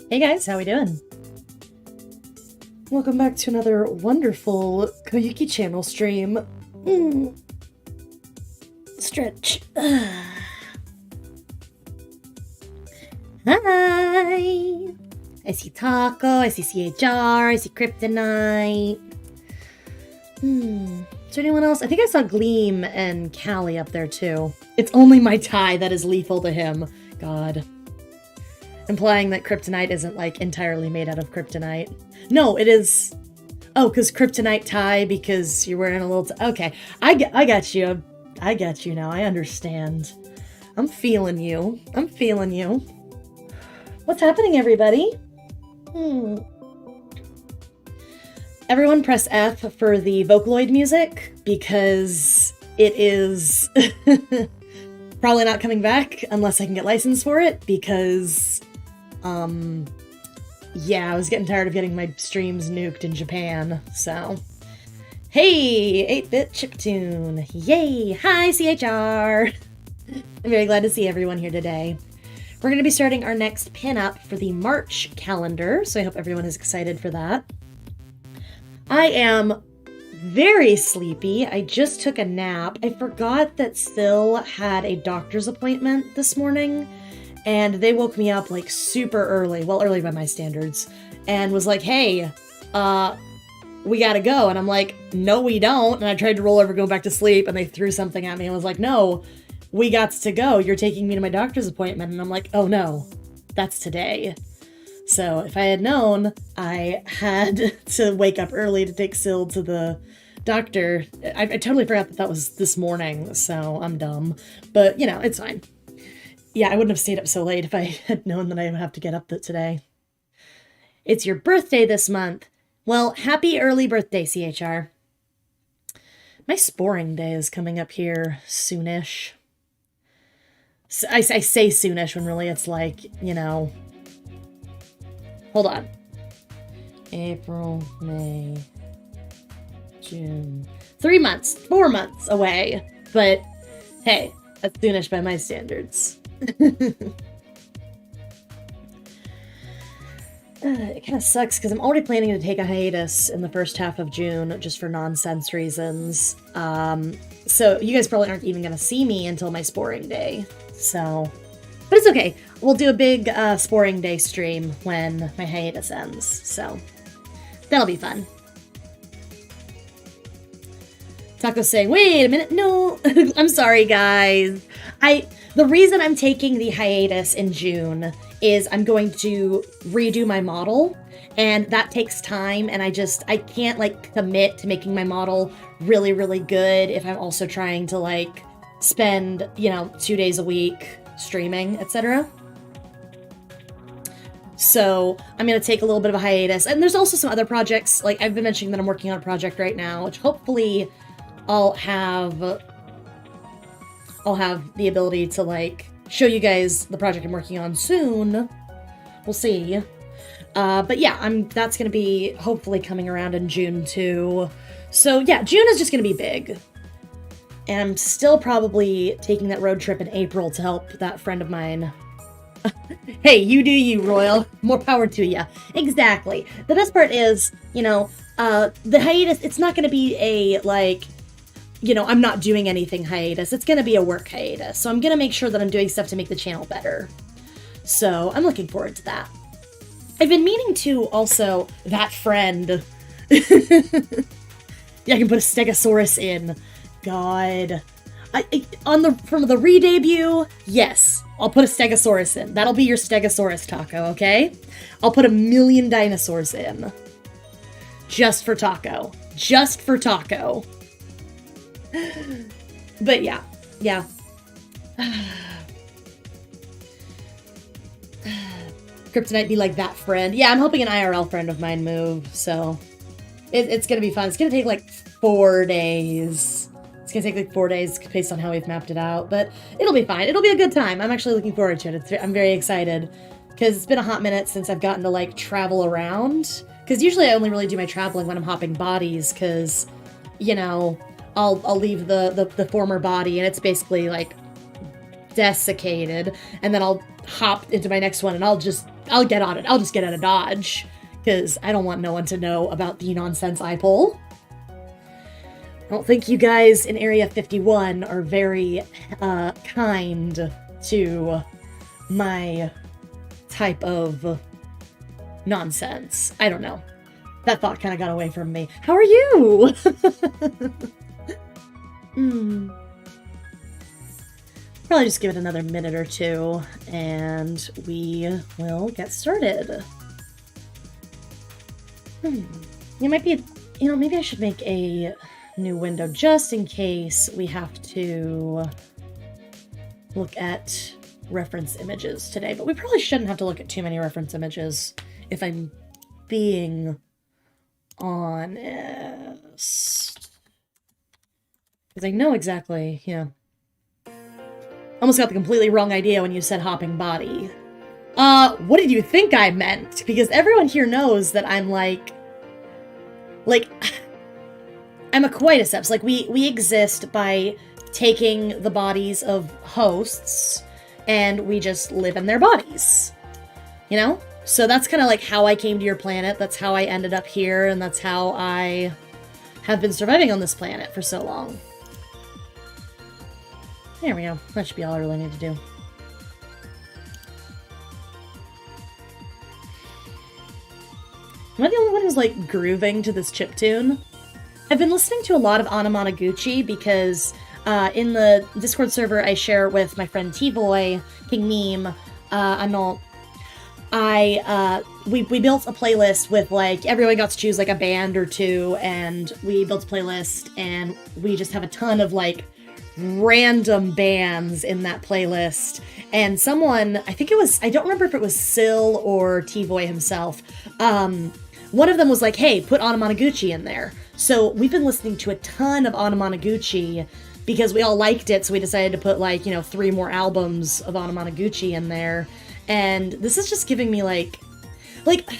Hey guys, how we doing? Welcome back to another wonderful Koyuki channel stream. Stretch. Hi! I see Taco, I see CHR, I see Kryptonite. Is there anyone else? I think I saw Gleam and Callie up there too. It's only my tie that is lethal to him. God. Implying that kryptonite isn't, like, entirely made out of kryptonite. No, it is... Oh, because kryptonite tie, because you're wearing a little... Okay, I got you. I got you now. I understand. I'm feeling you. I'm feeling you. What's happening, everybody? Everyone press F for the Vocaloid music, because it is probably not coming back unless I can get licensed for it, because... yeah, I was getting tired of getting my streams nuked in Japan, so... Hey, 8-bit chiptune! Yay! Hi, CHR! I'm very glad to see everyone here today. We're going to be starting our next pin-up for the March calendar, so I hope everyone is excited for that. I am very sleepy. I just took a nap. I forgot that Sil had a doctor's appointment this morning, and they woke me up, like, super early, well, early by my standards, and was like, hey, we gotta go. And I'm like, no, we don't. And I tried to roll over, go back to sleep, and they threw something at me and was like, no, we got to go. You're taking me to my doctor's appointment. And I'm like, oh no, that's today. So if I had known, I had to wake up early to take Sil to the doctor. I totally forgot that was this morning, so I'm dumb. But, you know, it's fine. Yeah, I wouldn't have stayed up so late if I had known that I would have to get up today. It's your birthday this month. Well, happy early birthday, CHR. My sporing day is coming up here soonish. I say soonish when really it's like, you know... Hold on. April, May, June... 3 months, 4 months away. But, hey, that's soonish by my standards. It kind of sucks because I'm already planning to take a hiatus in the first half of June just for nonsense reasons. So you guys probably aren't even going to see me until my sporing day. So, but it's okay. We'll do a big sporing day stream when my hiatus ends. So that'll be fun. Taco's saying, wait a minute. No, I'm sorry, guys. The reason I'm taking the hiatus in June is I'm going to redo my model, and that takes time, and I can't, like, commit to making my model really, really good if I'm also trying to, like, spend, you know, 2 days a week streaming, etc. So I'm going to take a little bit of a hiatus, and there's also some other projects, like, I've been mentioning that I'm working on a project right now, which hopefully I'll have the ability to, like, show you guys the project I'm working on soon. We'll see. But yeah, that's gonna be hopefully coming around in June too. So yeah, June is just gonna be big. And I'm still probably taking that road trip in April to help that friend of mine. Hey, you do you, Royal. More power to ya. Exactly. The best part is, you know, the hiatus, it's not gonna be a, like, you know, I'm not doing anything hiatus. It's going to be a work hiatus. So I'm going to make sure that I'm doing stuff to make the channel better. So I'm looking forward to that. I've been meaning to also, that friend. Yeah, I can put a Stegosaurus in. God. From the re-debut, yes, I'll put a Stegosaurus in. That'll be your Stegosaurus taco, okay? I'll put 1,000,000 dinosaurs in. Just for taco. Just for taco. But yeah. Kryptonite be like that friend. Yeah, I'm helping an IRL friend of mine move, so it's gonna be fun. It's gonna take like 4 days. It's gonna take like 4 days based on how we've mapped it out, but it'll be fine. It'll be a good time. I'm actually looking forward to it. I'm very excited because it's been a hot minute since I've gotten to, like, travel around. Because usually I only really do my traveling when I'm hopping bodies, because, you know, I'll leave the former body, and it's basically like desiccated, and then I'll hop into my next one and I'll get on it. I'll just get out of Dodge, because I don't want no one to know about the nonsense I pull. I don't think you guys in Area 51 are very kind to my type of nonsense. I don't know. That thought kind of got away from me. How are you? Probably just give it another minute or two, and we will get started. You might be, maybe I should make a new window just in case we have to look at reference images today, but we probably shouldn't have to look at too many reference images if I'm being honest. Because I know exactly, almost got the completely wrong idea when you said hopping body. What did you think I meant? Because everyone here knows that I'm like, I'm a coiticeps. Like, we exist by taking the bodies of hosts, and we just live in their bodies. So that's kind of like how I came to your planet, that's how I ended up here, and that's how I have been surviving on this planet for so long. There we go. That should be all I really need to do. Am I the only one who's, like, grooving to this chiptune? I've been listening to a lot of Anamanaguchi because in the Discord server I share with my friend T-Boy, King Meme, we built a playlist with, like, everyone got to choose, like, a band or two, and we built a playlist, and we just have a ton of, like, random bands in that playlist. And someone, I don't remember if it was Syl or T-Boy himself, one of them was like, hey, put Anamanaguchi in there. So we've been listening to a ton of Anamanaguchi because we all liked it, so we decided to put, like, 3 more albums of Anamanaguchi in there. And this is just giving me, like,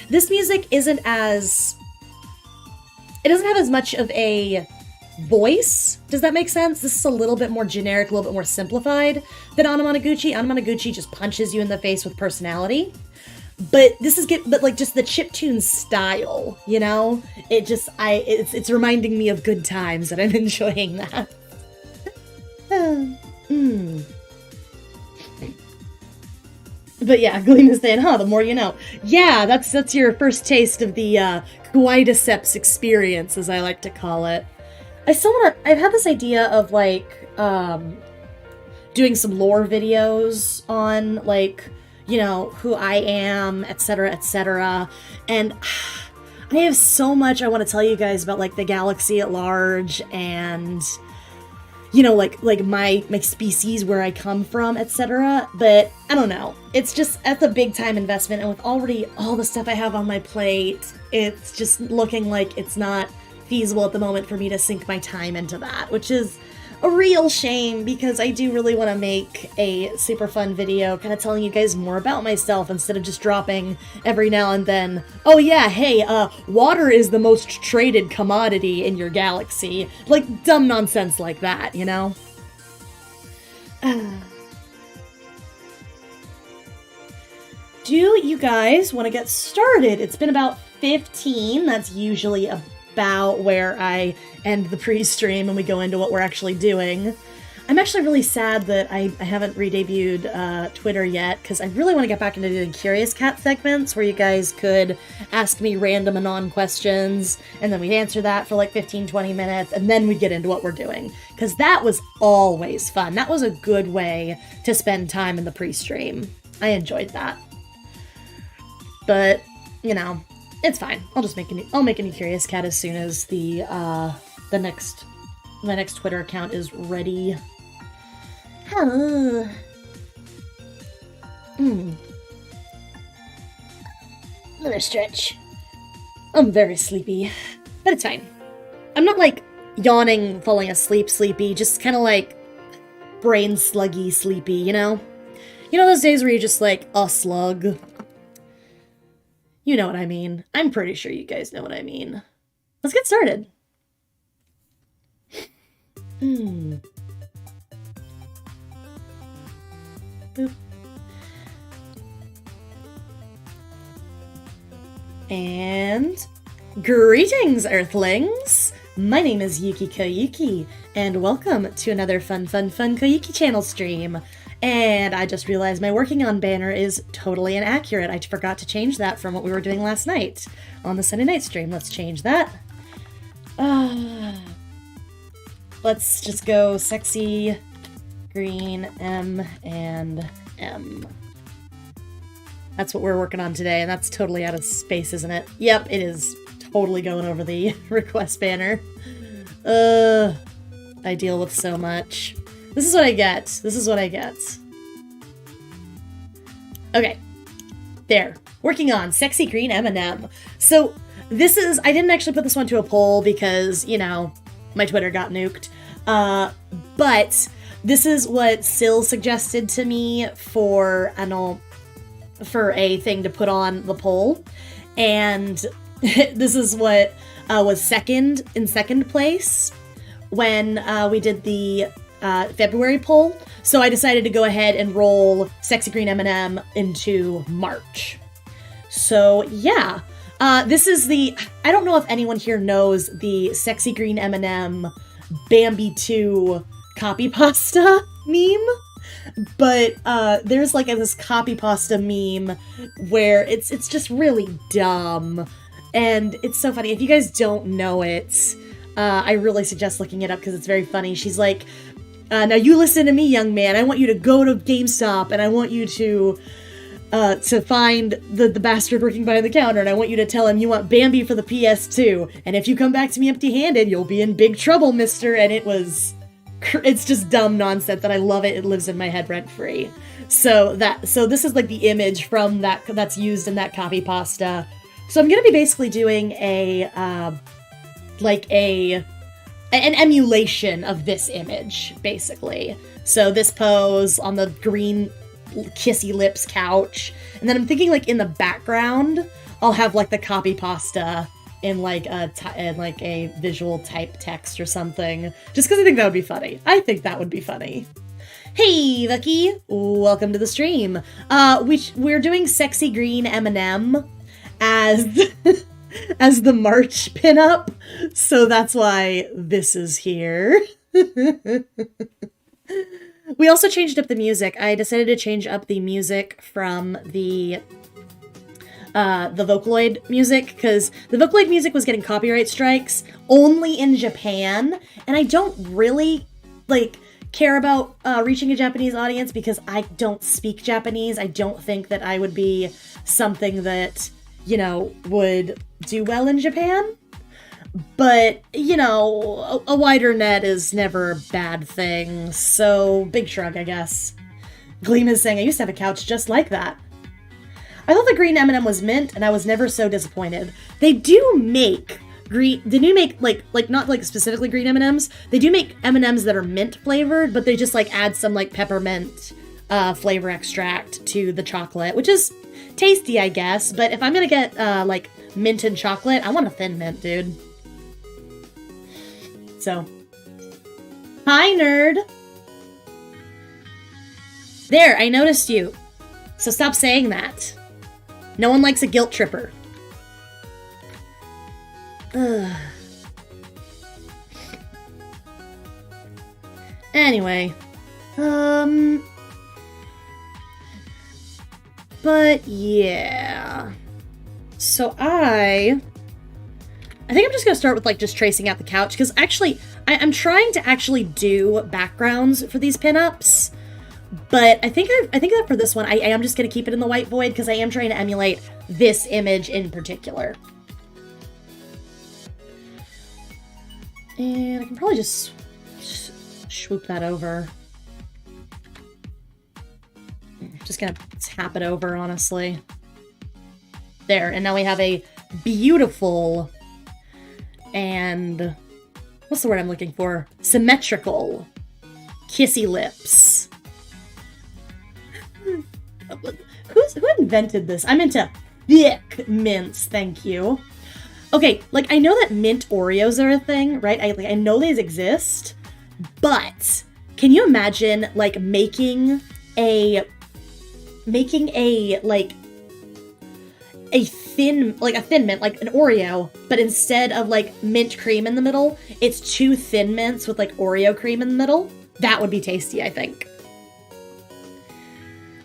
this music isn't as... It doesn't have as much of a voice. Does that make sense? This is a little bit more generic, a little bit more simplified than Anamanaguchi. Anamanaguchi just punches you in the face with personality. But this is just the chiptune style, it's reminding me of good times, and I'm enjoying that. But yeah, Glena's saying, the more you know. Yeah, that's your first taste of the coiticeps experience, as I like to call it. I've had this idea of, like, doing some lore videos on, like, who I am, etc., etc. And I have so much I want to tell you guys about, like, the galaxy at large and, like my species, where I come from, etc. But I don't know. That's a big time investment. And with already all the stuff I have on my plate, it's just looking like it's not feasible at the moment for me to sink my time into that, which is a real shame, because I do really want to make a super fun video kind of telling you guys more about myself instead of just dropping every now and then, oh yeah, hey, water is the most traded commodity in your galaxy. Like, dumb nonsense like that, Do you guys want to get started? It's been about 15. That's usually about where I end the pre-stream and we go into what we're actually doing. I'm actually really sad that I haven't re-debuted Twitter yet, because I really want to get back into doing Curious Cat segments where you guys could ask me random anon questions, and then we'd answer that for like 15-20 minutes, and then we'd get into what we're doing. Because that was always fun. That was a good way to spend time in the pre-stream. I enjoyed that. But, it's fine. I'll make a new Curious Cat as soon as my next Twitter account is ready. Another stretch. I'm very sleepy, but it's fine. I'm not like yawning, falling asleep, sleepy, just kind of like brain sluggy, sleepy, You know those days where you're just like a slug? You know what I mean. I'm pretty sure you guys know what I mean. Let's get started. Boop. And greetings, Earthlings! My name is Yuki Koyuki, and welcome to another fun Koyuki channel stream. And I just realized my working on banner is totally inaccurate. I forgot to change that from what we were doing last night on the Sunday night stream. Let's change that. Let's just go sexy green M and M. That's what we're working on today, and that's totally out of space, isn't it? Yep, it is totally going over the request banner. I deal with so much. This is what I get. This is what I get. Okay. There. Working on sexy green M&M. So, this is... I didn't actually put this one to a poll because, you know, my Twitter got nuked. But this is what Syl suggested to me for... for a thing to put on the poll, and this is what was in second place when we did the February poll. So I decided to go ahead and roll Sexy Green M&M into March. So yeah, this is the, I don't know if anyone here knows the Sexy Green M&M Bambi 2 copy pasta meme. But there's like this copy pasta meme where it's just really dumb, and it's so funny. If you guys don't know it, I really suggest looking it up because it's very funny. She's like, now you listen to me, young man. I want you to go to GameStop, and I want you to find the bastard working behind the counter, and I want you to tell him you want Bambi for the PS2, and if you come back to me empty-handed, you'll be in big trouble, mister. And it's just dumb nonsense, and I love it. It lives in my head rent-free. So this is like the image from that's used in that copy pasta. So I'm gonna be basically doing an emulation of this image, basically. So this pose on the green kissy lips couch, and then I'm thinking like in the background I'll have like the copy pasta in like a visual type text or something, just because I think that would be funny. I think that would be funny. Hey, Vicky! Welcome to the stream. We're doing sexy green M&M as as the March pinup, so that's why this is here. We also changed up the music. I decided to change up the music from the Vocaloid music, because the Vocaloid music was getting copyright strikes only in Japan, and I don't really, care about reaching a Japanese audience because I don't speak Japanese. I don't think that I would be something that, would do well in Japan. But, a wider net is never a bad thing, so big shrug, I guess. Gleam is saying, I used to have a couch just like that. I thought the green M&M was mint, and I was never so disappointed. They do make not like specifically green M&Ms. They do make M&Ms that are mint flavored, but they just add some peppermint flavor extract to the chocolate, which is tasty, I guess. But if I'm gonna get mint and chocolate, I want a thin mint, dude. So, hi, nerd. There, I noticed you. So stop saying that. No one likes a guilt tripper. Ugh. Anyway. But yeah. So I think I'm just gonna start with just tracing out the couch, because actually I'm trying to actually do backgrounds for these pinups. But I think that for this one, I am just going to keep it in the white void, because I am trying to emulate this image in particular. And I can probably just swoop that over. Just going to tap it over, honestly. There, and now we have a beautiful and... what's the word I'm looking for? Symmetrical kissy lips. Who invented this? I'm into thick mints, thank you. Okay, I know that mint Oreos are a thing, right? I know these exist, but can you imagine, making a making a thin mint, like an Oreo, but instead of like mint cream in the middle, it's 2 thin mints with like Oreo cream in the middle. That would be tasty, I think.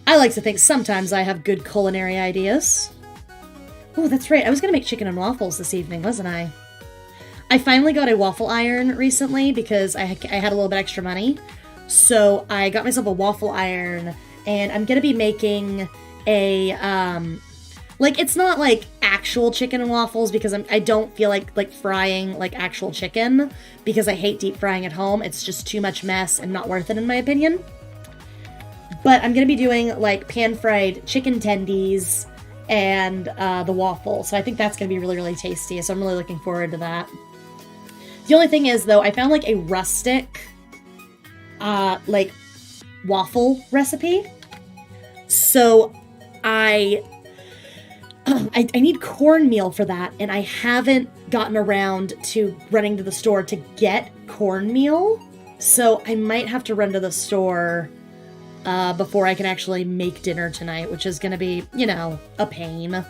I like to think sometimes I have good culinary ideas. Oh, that's right. I was gonna make chicken and waffles this evening, wasn't I? I finally got a waffle iron recently because I had a little bit extra money. So I got myself a waffle iron, and I'm gonna be making a, like, it's not like actual chicken and waffles because I don't feel like frying like actual chicken because I hate deep frying at home. It's just too much mess and not worth it in my opinion. But I'm gonna be doing like pan-fried chicken tendies and the waffle. So I think that's gonna be really, really tasty. So I'm really looking forward to that. The only thing is, though, I found like a rustic like waffle recipe. So I need cornmeal for that, and I haven't gotten around to running to the store to get cornmeal. So I might have to run to the store before I can actually make dinner tonight, which is gonna be, you know, a pain.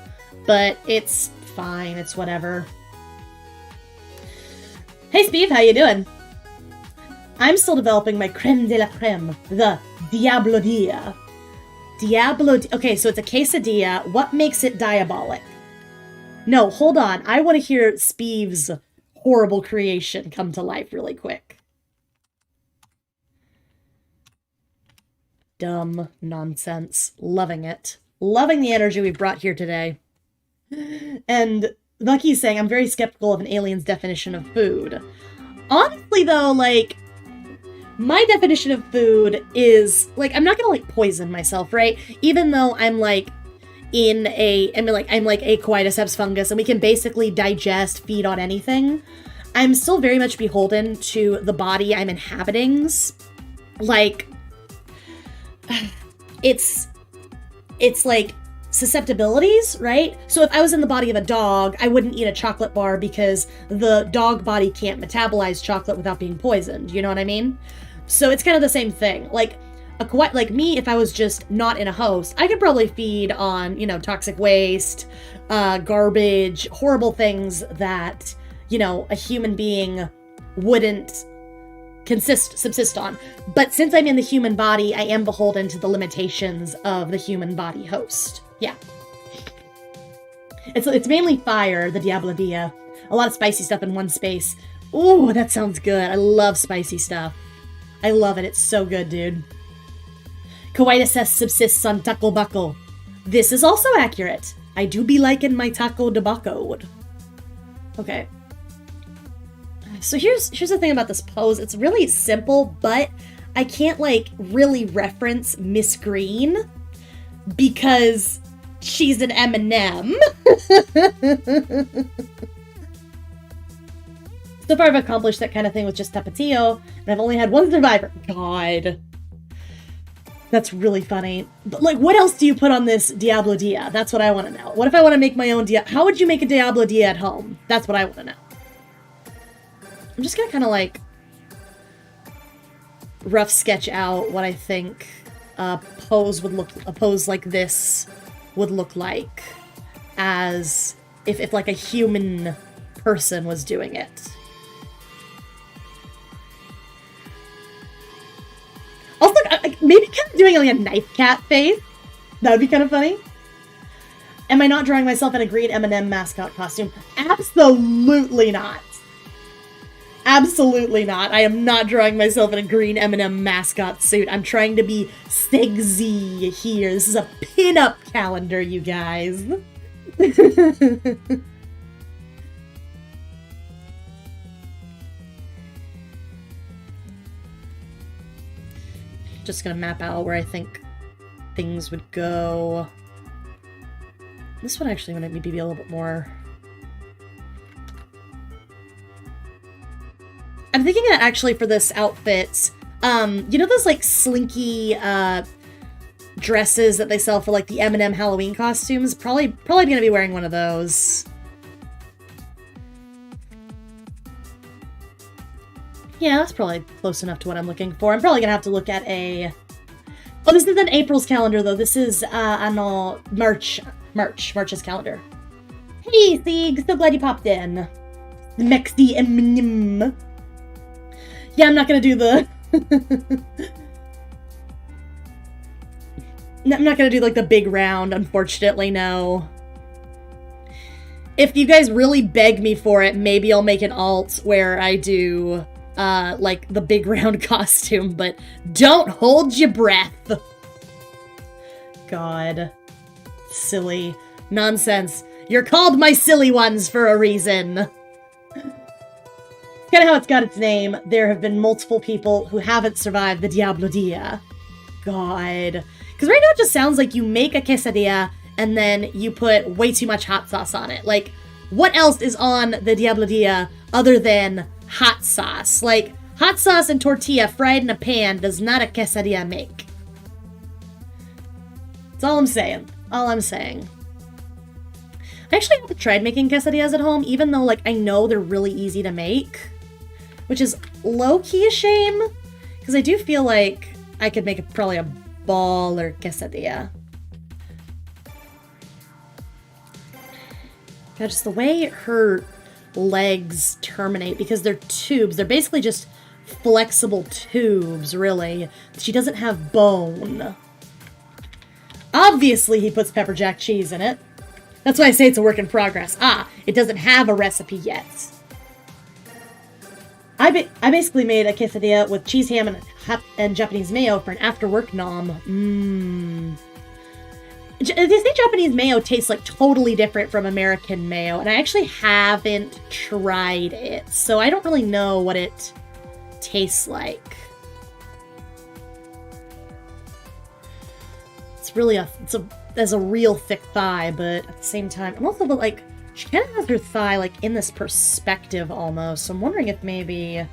But it's fine, it's whatever. Hey Steve, how you doing? I'm still developing my creme de la creme, the Diablo Dia. Okay, so it's a quesadilla. What makes it diabolic? No, hold on. I want to hear Speeve's horrible creation come to life really quick. Dumb nonsense. Loving it. Loving the energy we brought here today. And Lucky's saying, I'm very skeptical of an alien's definition of food. Honestly, though, like, my definition of food is, like, I'm not gonna, like, poison myself, right? Even though I'm, like, I'm like a Cordyceps fungus, and we can basically digest, feed on anything, I'm still very much beholden to the body I'm inhabiting. Like, it's like susceptibilities, right? So if I was in the body of a dog, I wouldn't eat a chocolate bar because the dog body can't metabolize chocolate without being poisoned, you know what I mean? So it's kind of the same thing. Like me, if I was just not in a host, I could probably feed on, you know, toxic waste, garbage, horrible things that, you know, a human being wouldn't subsist on. But since I'm in the human body, I am beholden to the limitations of the human body host. Yeah. It's mainly fire, the Diablo Dia. A lot of spicy stuff in one space. Ooh, that sounds good. I love spicy stuff. I love it. It's so good, dude. Kawaii says subsists on taco buckle. This is also accurate. I do be liking my taco de bucko. Okay. So here's the thing about this pose. It's really simple, but I can't, like, really reference Miss Green because she's an M&M. So far I've accomplished that kind of thing with just Tapatio, and I've only had one survivor. God. That's really funny. But, like, what else do you put on this Diablo Dia? That's what I want to know. What if I want to make my own Dia? How would you make a Diablo Dia at home? That's what I want to know. I'm just gonna kind of, like, rough sketch out what I think a pose like this would look like as if like a human person was doing it. Also, maybe kind of doing like a knife cat face. That would be kind of funny. Am I not drawing myself in a green M&M mascot costume? Absolutely not. Absolutely not. I am not drawing myself in a green M&M mascot suit. I'm trying to be sexy here. This is a pin-up calendar, you guys. Just gonna map out where I think things would go. This one actually might maybe be a little bit more. I'm thinking that actually for this outfit, you know those like slinky dresses that they sell for like the M&M Halloween costumes? Probably gonna be wearing one of those. Yeah, that's probably close enough to what I'm looking for. I'm probably gonna have to look at a Oh, this isn't April's calendar, though. This is, March's calendar. Hey, Sieg, so glad you popped in. Mexi Eminem. Yeah, I'm not gonna do the... I'm not gonna do, like, the big round, unfortunately, no. If you guys really beg me for it, maybe I'll make an alt where I do, like, the big round costume, but don't hold your breath. God. Silly. Nonsense. You're called my silly ones for a reason. It's kind of how it's got its name. There have been multiple people who haven't survived the Diablo Dia. God. Because right now it just sounds like you make a quesadilla and then you put way too much hot sauce on it. Like, what else is on the Diablo Dia other than hot sauce? Like, hot sauce and tortilla fried in a pan does not a quesadilla make. That's all I'm saying. All I'm saying. I actually haven't tried making quesadillas at home, even though, like, I know they're really easy to make. Which is low-key a shame, because I do feel like I could make probably a baller quesadilla. God, just the way her legs terminate, because they're tubes. They're basically just flexible tubes, really. She doesn't have bone. Obviously, he puts pepper jack cheese in it. That's why I say it's a work in progress. Ah, it doesn't have a recipe yet. I basically made a quesadilla with cheese, ham, and Japanese mayo for an after-work nom. They say Japanese mayo tastes, like, totally different from American mayo, and I actually haven't tried it, so I don't really know what it tastes like. It's really there's a real thick thigh, but at the same time, I'm also, like, she kind of has her thigh, like, in this perspective almost, so I'm wondering if maybe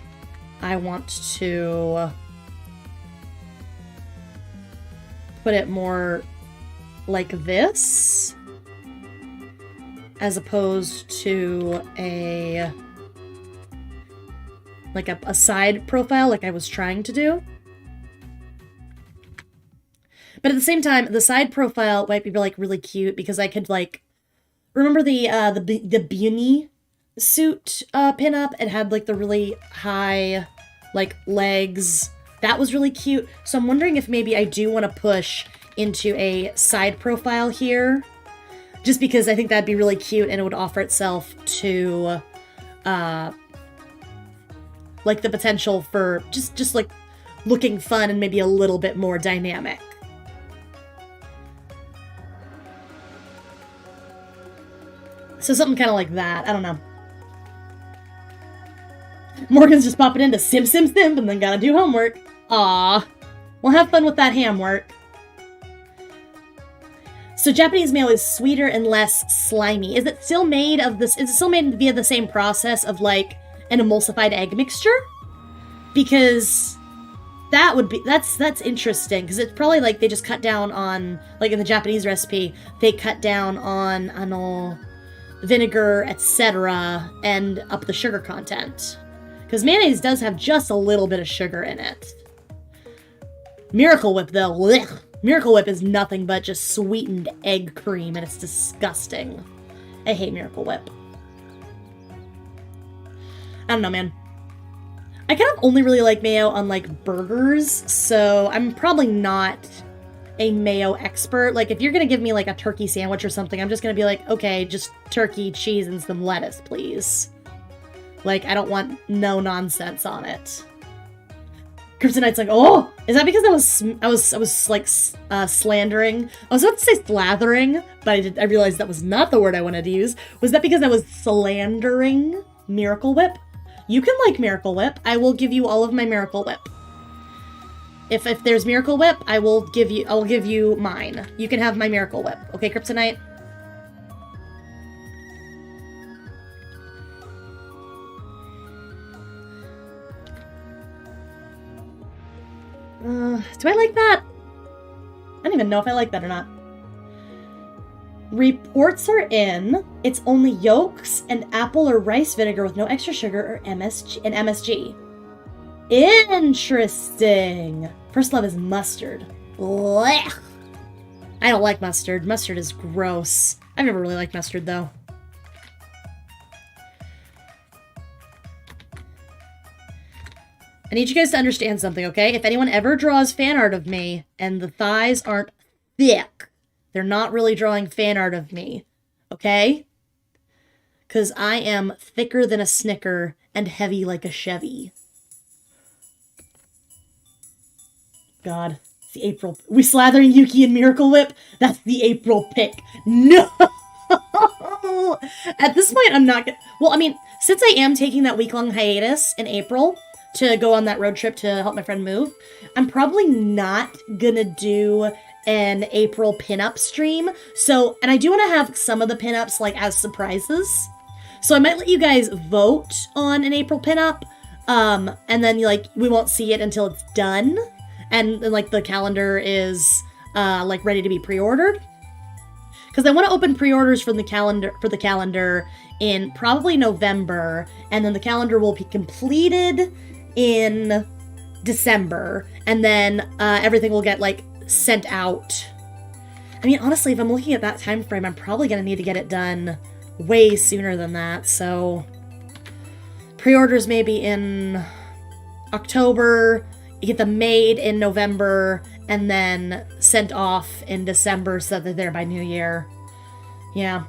I want to put it more like this, as opposed to a side profile like I was trying to do. But at the same time, the side profile might be, like, really cute because I could, like, remember the beanie suit pinup? It had, like, the really high, like, legs. That was really cute. So I'm wondering if maybe I do want to push into a side profile here, just because I think that'd be really cute and it would offer itself to, like, the potential for just like, looking fun and maybe a little bit more dynamic. So something kind of like that. I don't know. Morgan's just popping into sim and then gotta do homework. Aw. Well, have fun with that ham work. So Japanese mayo is sweeter and less slimy. Is it still made of this? Is it still made via the same process of, like, an emulsified egg mixture? Because that would be, that's interesting, because it's probably, like, they just cut down on, like, in the Japanese recipe, they cut down on, I know, vinegar, etc., and up the sugar content. Because mayonnaise does have just a little bit of sugar in it. Miracle Whip, though, blech. Miracle Whip is nothing but just sweetened egg cream, and it's disgusting. I hate Miracle Whip. I don't know, man. I kind of only really like mayo on, like, burgers, so I'm probably not a mayo expert. Like, if you're gonna give me, like, a turkey sandwich or something, I'm just gonna be like, okay, just turkey, cheese, and some lettuce, please. Like, I don't want no nonsense on it. Kryptonite's like, oh, is that because I was like, slandering? I was about to say slathering, but I realized that was not the word I wanted to use. Was that because I was slandering Miracle Whip? You can like Miracle Whip. I will give you all of my Miracle Whip. If there's Miracle Whip, I'll give you mine. You can have my Miracle Whip. Okay, Kryptonite? Do I like that? I don't even know if I like that or not. Reports are in. It's only yolks and apple or rice vinegar with no extra sugar or MSG. Interesting. First love is mustard. Blech. I don't like mustard. Mustard is gross. I've never really liked mustard, though. I need you guys to understand something, okay? If anyone ever draws fan art of me and the thighs aren't thick, they're not really drawing fan art of me, okay? Because I am thicker than a Snicker and heavy like a Chevy. God, it's the April... We slathering Yuki in Miracle Whip? That's the April pick. No! At this point, I'm not gonna... Well, I mean, since I am taking that week-long hiatus in April to go on that road trip to help my friend move, I'm probably not gonna do an April pinup stream. So, and I do want to have some of the pinups, like, as surprises. So I might let you guys vote on an April pinup, and then, like, we won't see it until it's done. And, like, the calendar is, like, ready to be pre-ordered. Because I want to open pre-orders for the calendar in probably November, and then the calendar will be completed in December, and then everything will get, like, sent out. I mean, honestly, if I'm looking at that time frame, I'm probably going to need to get it done way sooner than that, so pre-orders maybe in October, you get them made in November, and then sent off in December so that they're there by New Year. Yeah.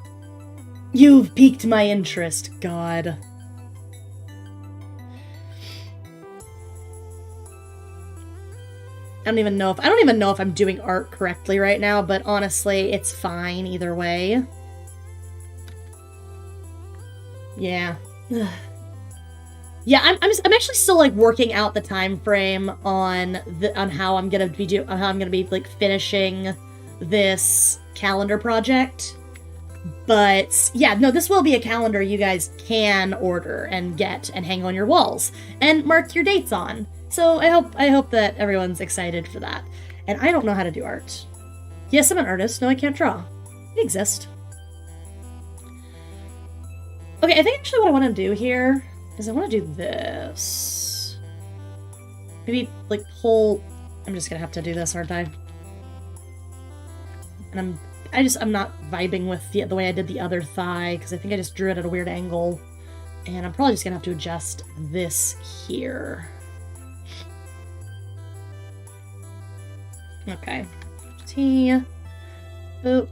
You've piqued my interest, God. I don't even know if I'm doing art correctly right now, but honestly, it's fine either way. Yeah. Yeah, I'm actually still, like, working out the time frame on how I'm gonna be like finishing this calendar project. But yeah, no, this will be a calendar you guys can order and get and hang on your walls and mark your dates on. So I hope that everyone's excited for that. And I don't know how to do art. Yes, I'm an artist. No, I can't draw. I exist. Okay, I think actually what I want to do here is I want to do this. Maybe, like, pull... I'm just gonna have to do this, aren't I? And I'm not vibing with the way I did the other thigh, because I think I just drew it at a weird angle. And I'm probably just gonna have to adjust this here. Okay. T. Boop.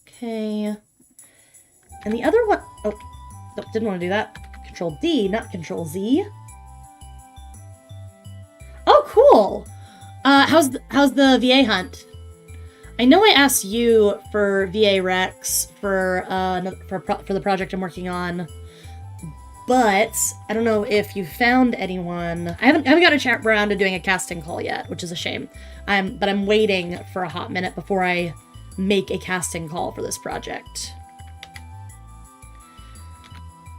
Okay. And the other one... Oh, nope, didn't want to do that. Control D, not Control Z. Oh, cool! How's the VA hunt? I know I asked you for VA Rex for the project I'm working on, but I don't know if you found anyone. I haven't got a chat around to doing a casting call yet, which is a shame. But I'm waiting for a hot minute before I make a casting call for this project.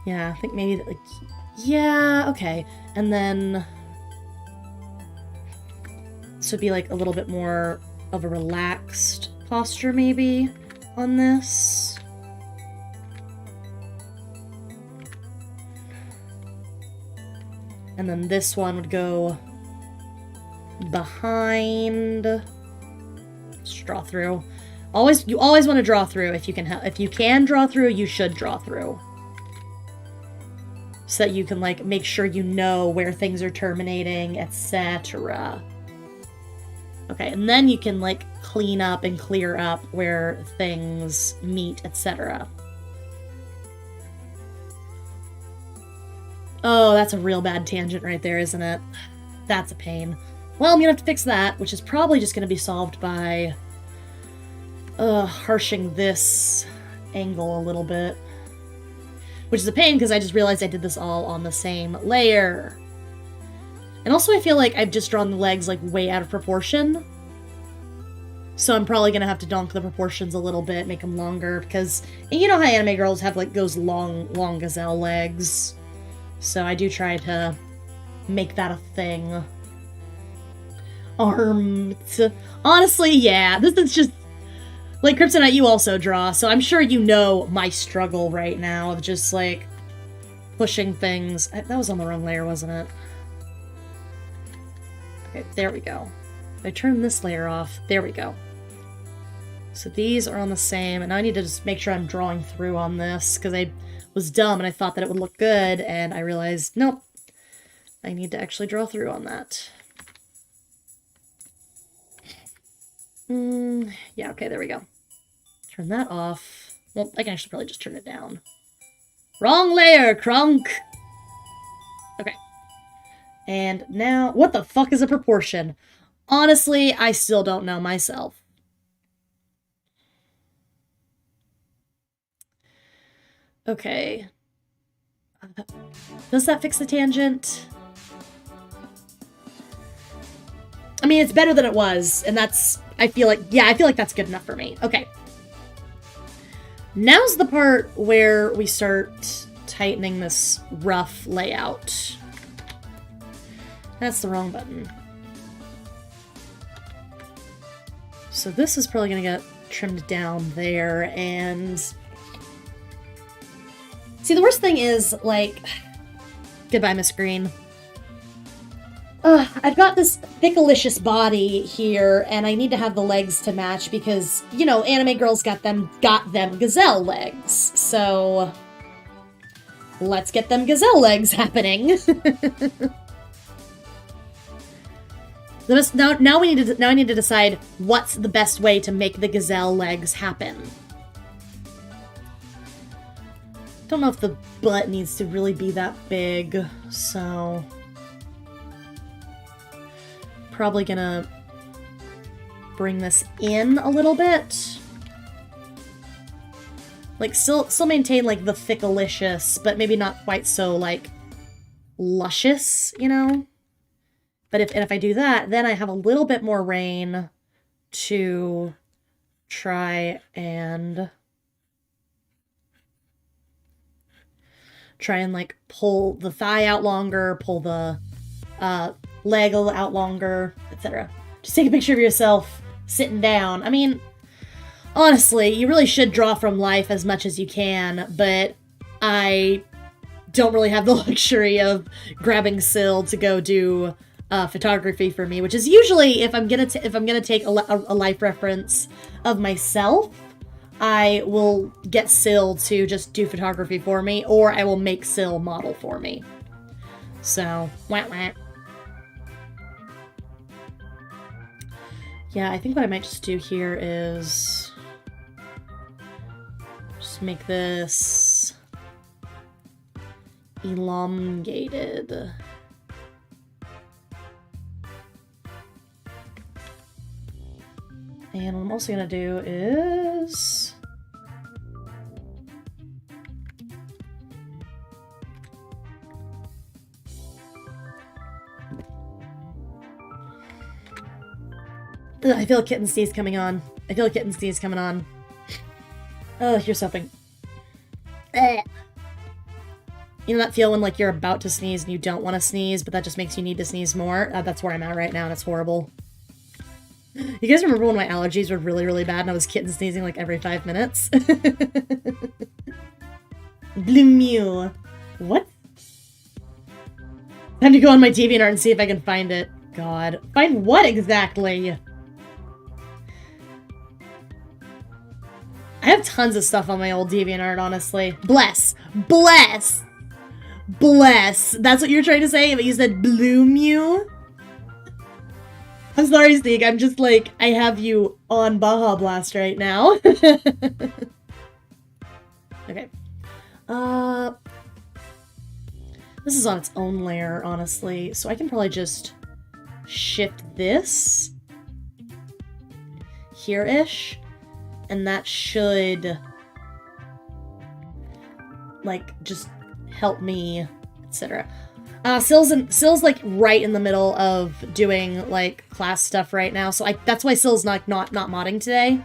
Yeah, I think maybe, like, yeah, okay. And then this would be, like, a little bit more of a relaxed posture, maybe, on this. And then this one would go behind. Just draw through. You always want to draw through if you can. If you can draw through, you should draw through, so that you can, like, make sure you know where things are terminating, etc. Okay, and then you can, like, clean up and clear up where things meet, etc. Oh, that's a real bad tangent right there, isn't it? That's a pain. Well, I'm gonna have to fix that, which is probably just gonna be solved by harshing this angle a little bit. Which is a pain, because I just realized I did this all on the same layer. And also I feel like I've just drawn the legs, like, way out of proportion. So I'm probably gonna have to donk the proportions a little bit, make them longer, because you know how anime girls have, like, those long gazelle legs. So I do try to make that a thing. Arms. Honestly, yeah, this is just... Like, Kryptonite, you also draw, so I'm sure you know my struggle right now of just, like, pushing things. That was on the wrong layer, wasn't it? Okay, there we go. If I turn this layer off, there we go. So these are on the same, and I need to just make sure I'm drawing through on this, because I was dumb and I thought that it would look good, and I realized, nope, I need to actually draw through on that. Yeah, okay, there we go. Turn that off. Well, I can actually probably just turn it down. Wrong layer, Crunk! Okay. And now, what the fuck is a proportion? Honestly, I still don't know myself. Okay. Does that fix the tangent? I mean, it's better than it was, and that's, I feel like that's good enough for me. Okay. Now's the part where we start tightening this rough layout. That's the wrong button. So this is probably gonna get trimmed down there, and... See, the worst thing is, like... Goodbye, Miss Green. I've got this thickalicious body here, and I need to have the legs to match because, you know, anime girls got them gazelle legs. So... let's get them gazelle legs happening. Now I need to decide what's the best way to make the gazelle legs happen. Don't know if the butt needs to really be that big, so probably gonna bring this in a little bit. Like, still maintain, like, the thickalicious, but maybe not quite so, like, luscious, you know? But if I do that, then I have a little bit more reign to try and like pull the thigh out longer, pull the leg out longer, etc. Just take a picture of yourself sitting down. I mean, honestly, you really should draw from life as much as you can, but I don't really have the luxury of grabbing Syl to go do photography for me, which is usually if I'm gonna take a life reference of myself, I will get Syl to just do photography for me, or I will make Syl model for me. So, wah wah. Yeah, I think what I might just do here is just make this elongated. And what I'm also gonna do is I feel a kitten sneeze coming on. I feel a kitten sneeze coming on. Oh, here's something. You know that feel when, like, you're about to sneeze and you don't want to sneeze, but that just makes you need to sneeze more? That's where I'm at right now, and it's horrible. You guys remember when my allergies were really, really bad and I was kitten sneezing like every 5 minutes? Blue Mew. What? Time to go on my DeviantArt and see if I can find it. God. Find what exactly? I have tons of stuff on my old DeviantArt, honestly. Bless. Bless. Bless. That's what you're trying to say? But you said Blue Mew? I'm sorry, Sneak. I'm just like, I have you on Baja Blast right now. Okay. This is on its own layer, honestly. So I can probably just shift this here-ish. And that should, like, just help me, etc. Syl's like right in the middle of doing like class stuff right now, so that's why Syl's not modding today.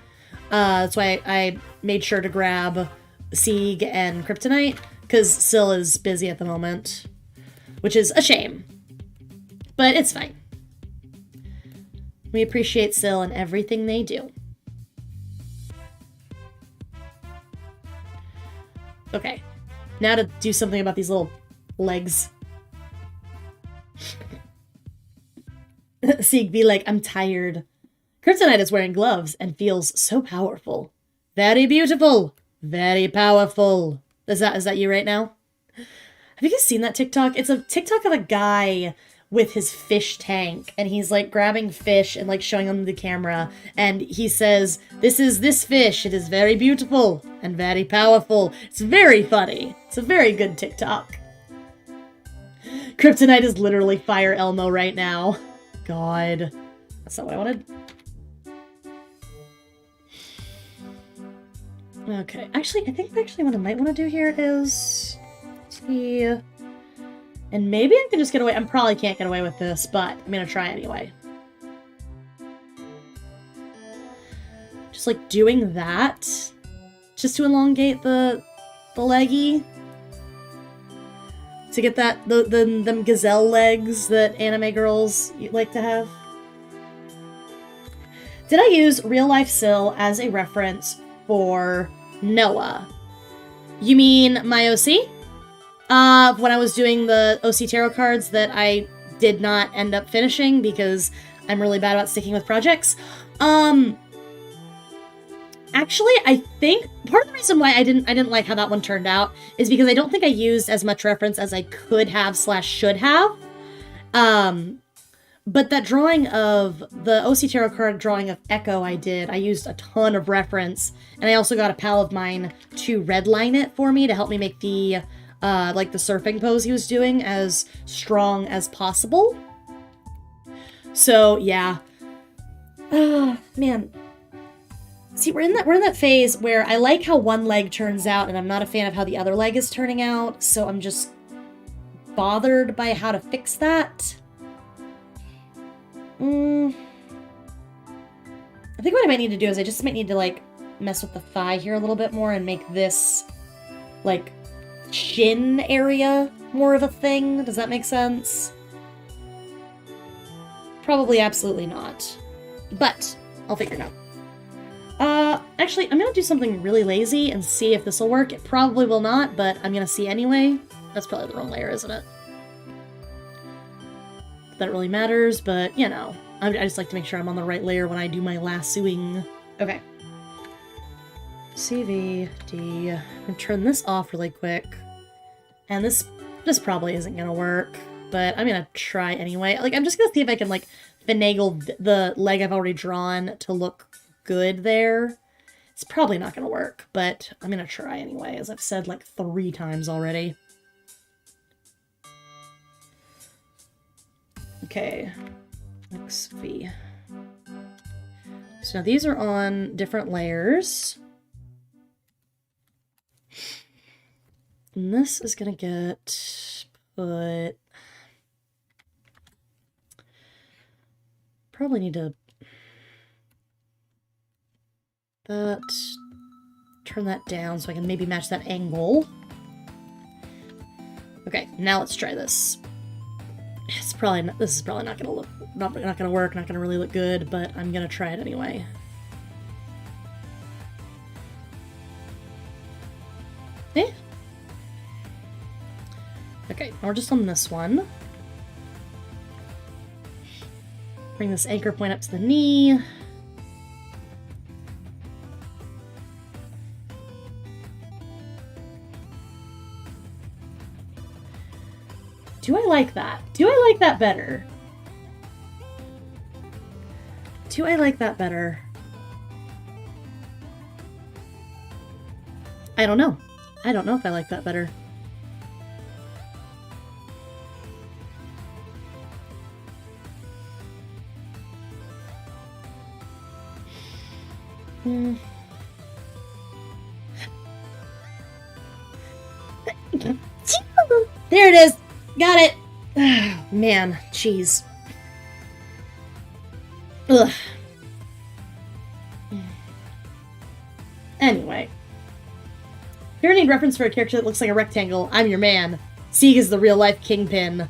That's why I made sure to grab Sieg and Kryptonite, because Syl is busy at the moment, which is a shame, but it's fine. We appreciate Syl and everything they do. Okay, now to do something about these little legs. Sieg be like, I'm tired. Kryptonite is wearing gloves and feels so powerful. Very beautiful. Very powerful. Is that you right now? Have you guys seen that TikTok? It's a TikTok of a guy with his fish tank, and he's like grabbing fish and like showing them the camera, and he says, "This is this fish. It is very beautiful and very powerful." It's very funny. It's a very good TikTok. Kryptonite is literally Fire Elmo right now. God. That's not what I wanted. Okay, actually, I think what I might want to do here is... see... and maybe I can just get away... I probably can't get away with this, but I'm gonna try anyway. Just, like, doing that. Just to elongate the leggy. To get that... them gazelle legs that anime girls like to have. Did I use Real Life Syl as a reference for Noah? You mean my OC? When I was doing the OC tarot cards that I did not end up finishing because I'm really bad about sticking with projects. Actually, I think part of the reason why I didn't like how that one turned out is because I don't think I used as much reference as I could have / should have. But that drawing of the OC Tarot card drawing of Echo I used a ton of reference, and I also got a pal of mine to redline it for me to help me make the like the surfing pose he was doing as strong as possible. So yeah. Man. See, we're in that phase where I like how one leg turns out, and I'm not a fan of how the other leg is turning out, so I'm just bothered by how to fix that. I think what I might need to do is I just might need to, like, mess with the thigh here a little bit more and make this, like, shin area more of a thing. Does that make sense? Probably absolutely not. But I'll figure it out. Actually, I'm gonna do something really lazy and see if this will work. It probably will not, but I'm gonna see anyway. That's probably the wrong layer, isn't it? That really matters, but, you know, I just like to make sure I'm on the right layer when I do my lassoing. Okay. CVD. I'm gonna turn this off really quick. And this probably isn't gonna work, but I'm gonna try anyway. Like, I'm just gonna see if I can, like, finagle the leg I've already drawn to look good there. It's probably not gonna work, but I'm gonna try anyway, as I've said, like, 3 times already. Okay, XV. So now these are on different layers. And this is gonna get put... Probably need to... turn that down so I can maybe match that angle. Okay, now let's try this. This is probably not gonna look not gonna work, not gonna really look good, but I'm gonna try it anyway. Eh? Okay, now we're just on this one. Bring this anchor point up to the knee. Do I like that? Do I like that better? Do I like that better? I don't know. I don't know if I like that better. There it is! Got it! Man, jeez. Ugh. Anyway. If you ever need reference for a character that looks like a rectangle, I'm your man. Sieg is the real-life kingpin.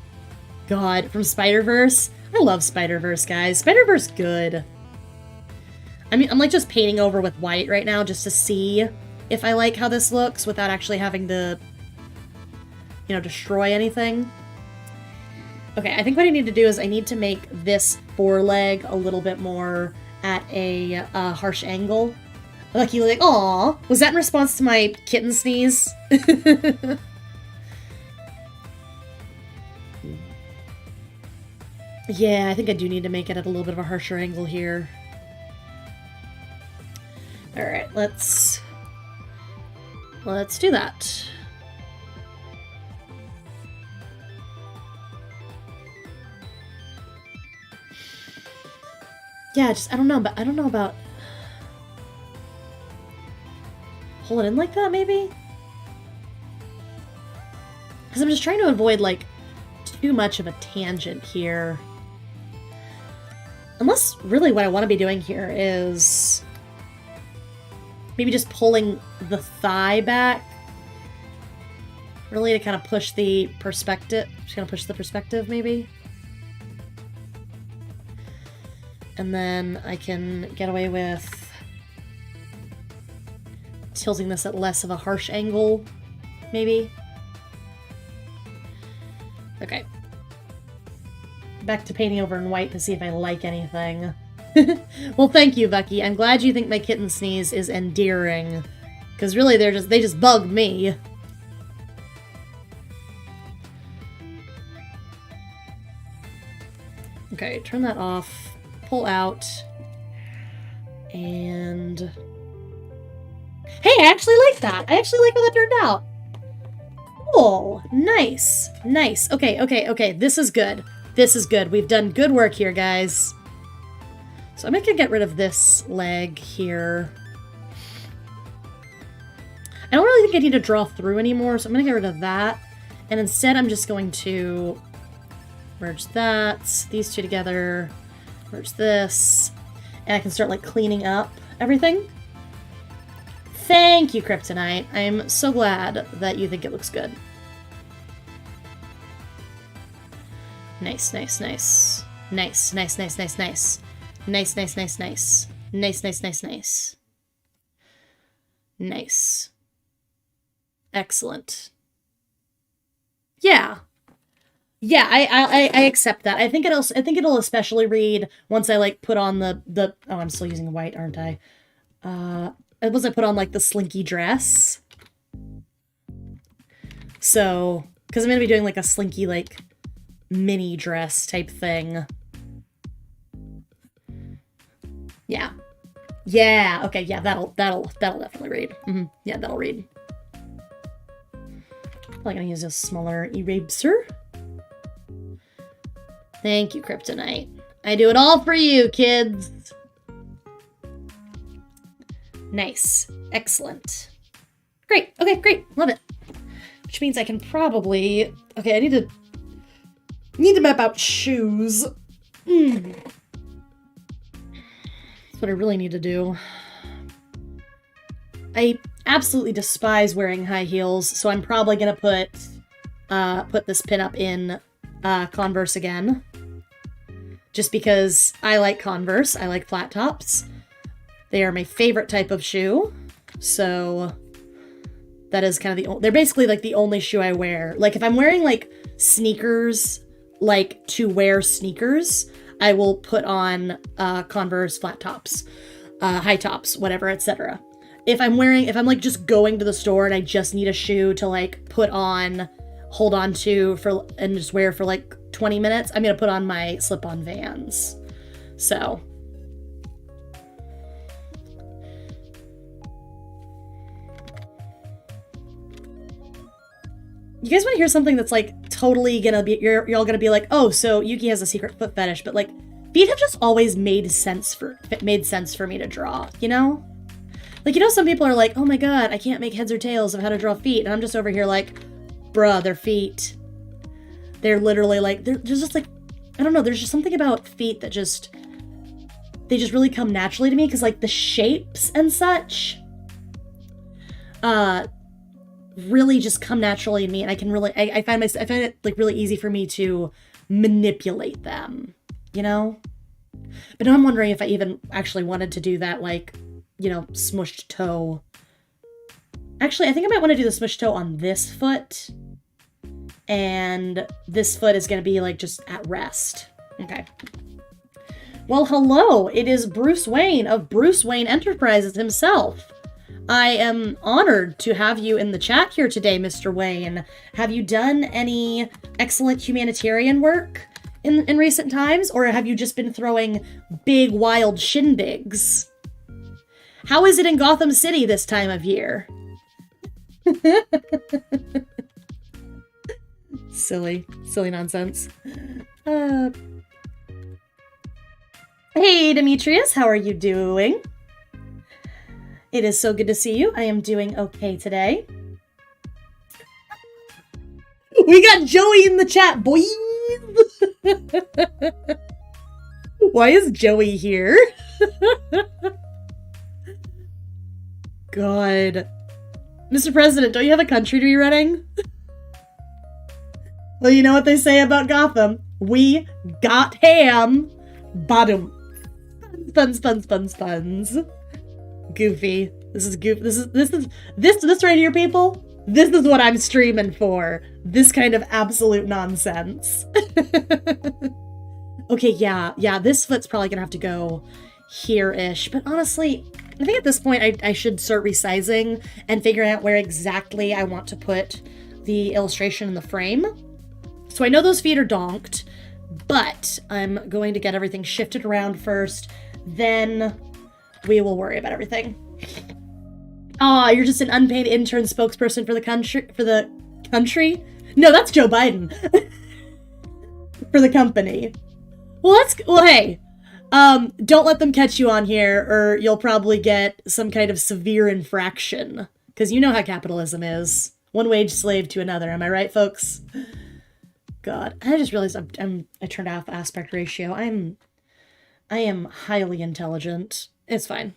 God, from Spider-Verse? I love Spider-Verse, guys. Spider-Verse good. I mean, I'm like just painting over with white right now just to see if I like how this looks without actually having to you know, destroy anything. Okay, I think what I need to do is I need to make this foreleg a little bit more at a harsh angle. Like, you like, aw, was that in response to my kitten sneeze? Yeah, I think I do need to make it at a little bit of a harsher angle here. Alright, let's do that. Yeah, just I don't know about pull it in like that, maybe? Because I'm just trying to avoid, like, too much of a tangent here. Unless, really, what I want to be doing here is maybe just pulling the thigh back. Really to kind of push the perspective. Just gonna push the perspective, maybe. And then I can get away with tilting this at less of a harsh angle, maybe. Okay. Back to painting over in white to see if I like anything. Well, thank you, Bucky. I'm glad you think my kitten sneeze is endearing. Because really, they just bug me. Okay, turn that off. Pull out. And... hey, I actually like that. I actually like how that turned out. Cool. Nice. Nice. Okay. This is good. This is good. We've done good work here, guys. So I'm gonna get rid of this leg here. I don't really think I need to draw through anymore, so I'm gonna get rid of that. And instead I'm just going to merge that, these two together, merge this, and I can start like cleaning up everything. Thank you, Kryptonite. I'm so glad that you think it looks good. Nice. Nice. Excellent. Yeah. Yeah, I accept that. I think it'll especially read once I like put on the oh, I'm still using white, aren't I? Once I put on like the slinky dress. So, because I'm gonna be doing like a slinky like mini dress type thing. Yeah. Yeah, okay, yeah, that'll definitely read. Yeah, that'll read. Probably gonna use a smaller eraser. Thank you, Kryptonite. I do it all for you, kids. Nice. Excellent. Great. Okay, great. Love it. Which means I can probably... okay, I need to map out shoes. That's what I really need to do. I absolutely despise wearing high heels, so I'm probably gonna put this pinup in Converse again. Just because I like Converse, I like flat tops. They are my favorite type of shoe, so that is kind of they're basically like the only shoe I wear. Like if I'm wearing like sneakers, like to wear sneakers, I will put on Converse flat tops, high tops, whatever, etc. If I'm like just going to the store and I just need a shoe to like put on, hold on to and just wear for like 20 minutes, I'm gonna put on my slip-on Vans. So you guys want to hear something that's like totally gonna be, you're all gonna be like, oh, so Yuki has a secret foot fetish, but like feet have just always made sense for me to draw, you know? Like, you know, some people are like, oh my god, I can't make heads or tails of how to draw feet, and I'm just over here like, bruh, they're feet. They're literally like, they're just like, I don't know, there's just something about feet that just, they just really come naturally to me, because like the shapes and such, really just come naturally to me, and I can really, I find it like really easy for me to manipulate them, you know? But now I'm wondering if I even actually wanted to do that, like, you know, smushed toe. Actually, I think I might want to do the smushed toe on this foot. and this foot is going to be like just at rest. Okay. Well, hello. It is Bruce Wayne of Bruce Wayne Enterprises himself. I am honored to have you in the chat here today, Mr. Wayne. Have you done any excellent humanitarian work in recent times, or have you just been throwing big, wild shindigs? How is it in Gotham City this time of year? Silly nonsense. Hey, Demetrius, how are you doing? It is so good to see you. I am doing okay today. We got Joey in the chat, boys! Why is Joey here? God. Mr. President, don't you have a country to be running? Well, you know what they say about Gotham. We got ham. Bottom. Puns. Goofy. This is goofy. This right here, people. This is what I'm streaming for. This kind of absolute nonsense. Okay, yeah, this foot's probably gonna have to go here-ish. But honestly, I think at this point I should start resizing and figuring out where exactly I want to put the illustration in the frame. So I know those feet are donked, but I'm going to get everything shifted around first, then we will worry about everything. Aw, you're just an unpaid intern spokesperson for the country? No, that's Joe Biden. For the company. Well, hey, don't let them catch you on here, or you'll probably get some kind of severe infraction. Because you know how capitalism is. One wage slave to another, am I right, folks? God, I just realized I turned off aspect ratio. I am highly intelligent. It's fine.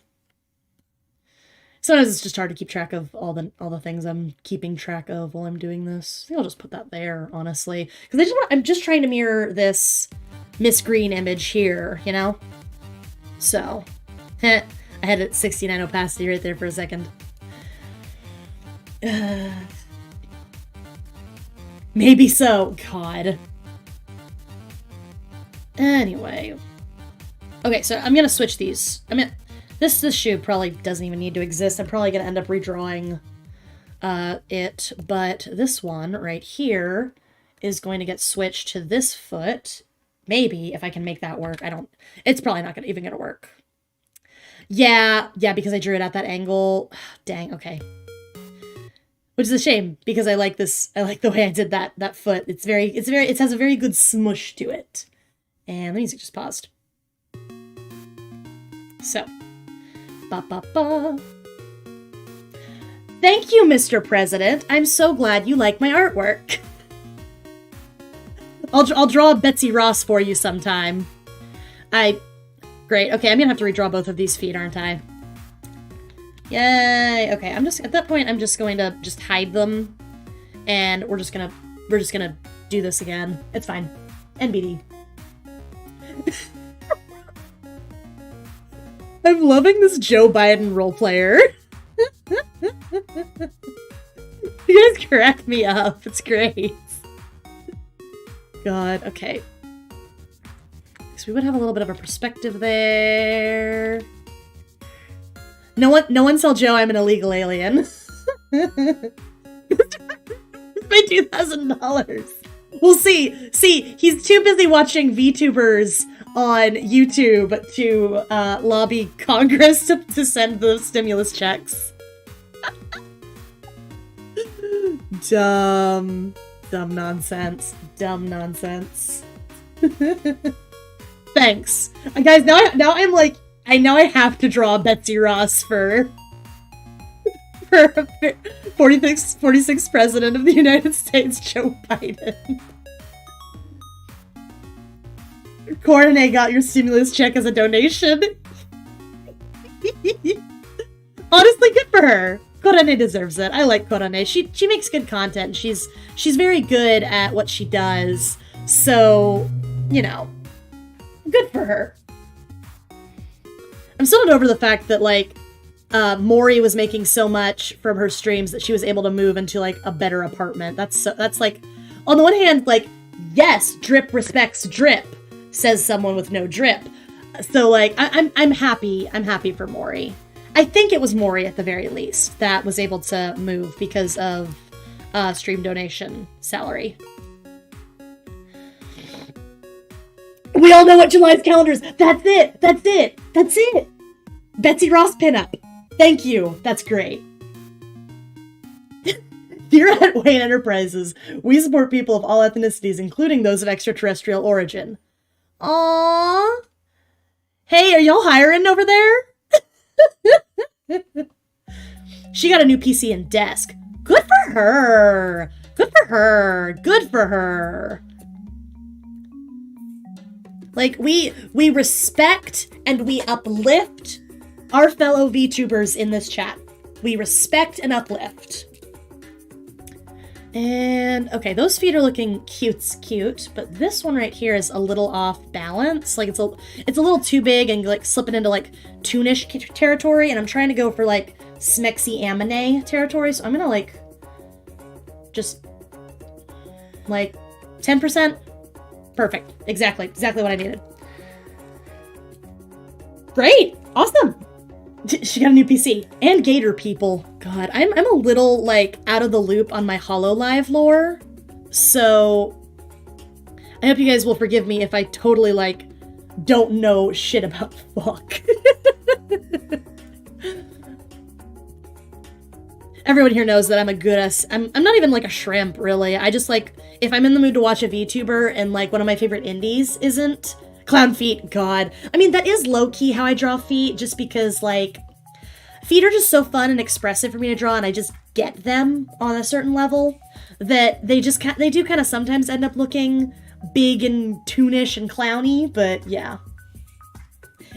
Sometimes it's just hard to keep track of all the things I'm keeping track of while I'm doing this. I think I'll just put that there, honestly, because I'm just trying to mirror this Miss Green image here, you know. So, I had a 69 opacity right there for a second. Maybe so. God. Anyway. Okay, so I'm gonna switch these. This shoe probably doesn't even need to exist. I'm probably gonna end up redrawing it, but this one right here is going to get switched to this foot. Maybe, if I can make that work. It's probably not even gonna work. Yeah, because I drew it at that angle. Dang, okay. Which is a shame, because I like the way I did that foot. It has a very good smush to it. And the music just paused. So. Ba-ba-ba. Thank you, Mr. President. I'm so glad you like my artwork. I'll draw Betsy Ross for you sometime. Great. Okay, I'm gonna have to redraw both of these feet, aren't I? Yay. Okay, at that point I'm just going to hide them, and we're just gonna do this again. It's fine. NBD. I'm loving this Joe Biden role player. You guys crack me up. It's great. God, okay. So we would have a little bit of a perspective there. No one tell Joe I'm an illegal alien. My $2,000. We'll see. See, he's too busy watching VTubers on YouTube to lobby Congress to send the stimulus checks. Dumb nonsense. Dumb nonsense. Thanks. Guys, now I'm like, I know I have to draw Betsy Ross for 46th President of the United States, Joe Biden. Coronay got your stimulus check as a donation. Honestly, good for her. Coronay deserves it. I like Coronay. She makes good content. She's very good at what she does. So, you know, good for her. I'm still not over the fact that, like, Maury was making so much from her streams that she was able to move into, like, a better apartment. That's like on the one hand, like, yes, drip respects drip, says someone with no drip. So, like, I'm happy for Mori. I think it was Mori at the very least that was able to move because of stream donation salary. We all know what July's calendar is. That's it. That's it. That's it. Betsy Ross pinup. Thank you. That's great. Here at Wayne Enterprises, we support people of all ethnicities, including those of extraterrestrial origin. Aww. Hey, are y'all hiring over there? She got a new PC and desk. Good for her. Good for her. Good for her. Like, we respect and we uplift our fellow VTubers in this chat. We respect and uplift. And, okay, those feet are looking cute, but this one right here is a little off balance. Like, it's a little too big and, like, slipping into, like, toonish territory, and I'm trying to go for, like, smexy amine territory, so I'm gonna, like, just, like, 10%. Perfect. Exactly what I needed. Great! Awesome! She got a new PC. And Gator people. God, I'm a little, like, out of the loop on my HoloLive lore. So, I hope you guys will forgive me if I totally, like, don't know shit about fuck. Everyone here knows that I'm a good ass. I'm not even, like, a shrimp, really. I just, like, if I'm in the mood to watch a VTuber and, like, one of my favorite indies isn't Clown Feet, God. I mean, that is low-key how I draw feet, just because, like, feet are just so fun and expressive for me to draw, and I just get them on a certain level, that they do kind of sometimes end up looking big and toonish and clowny, but yeah.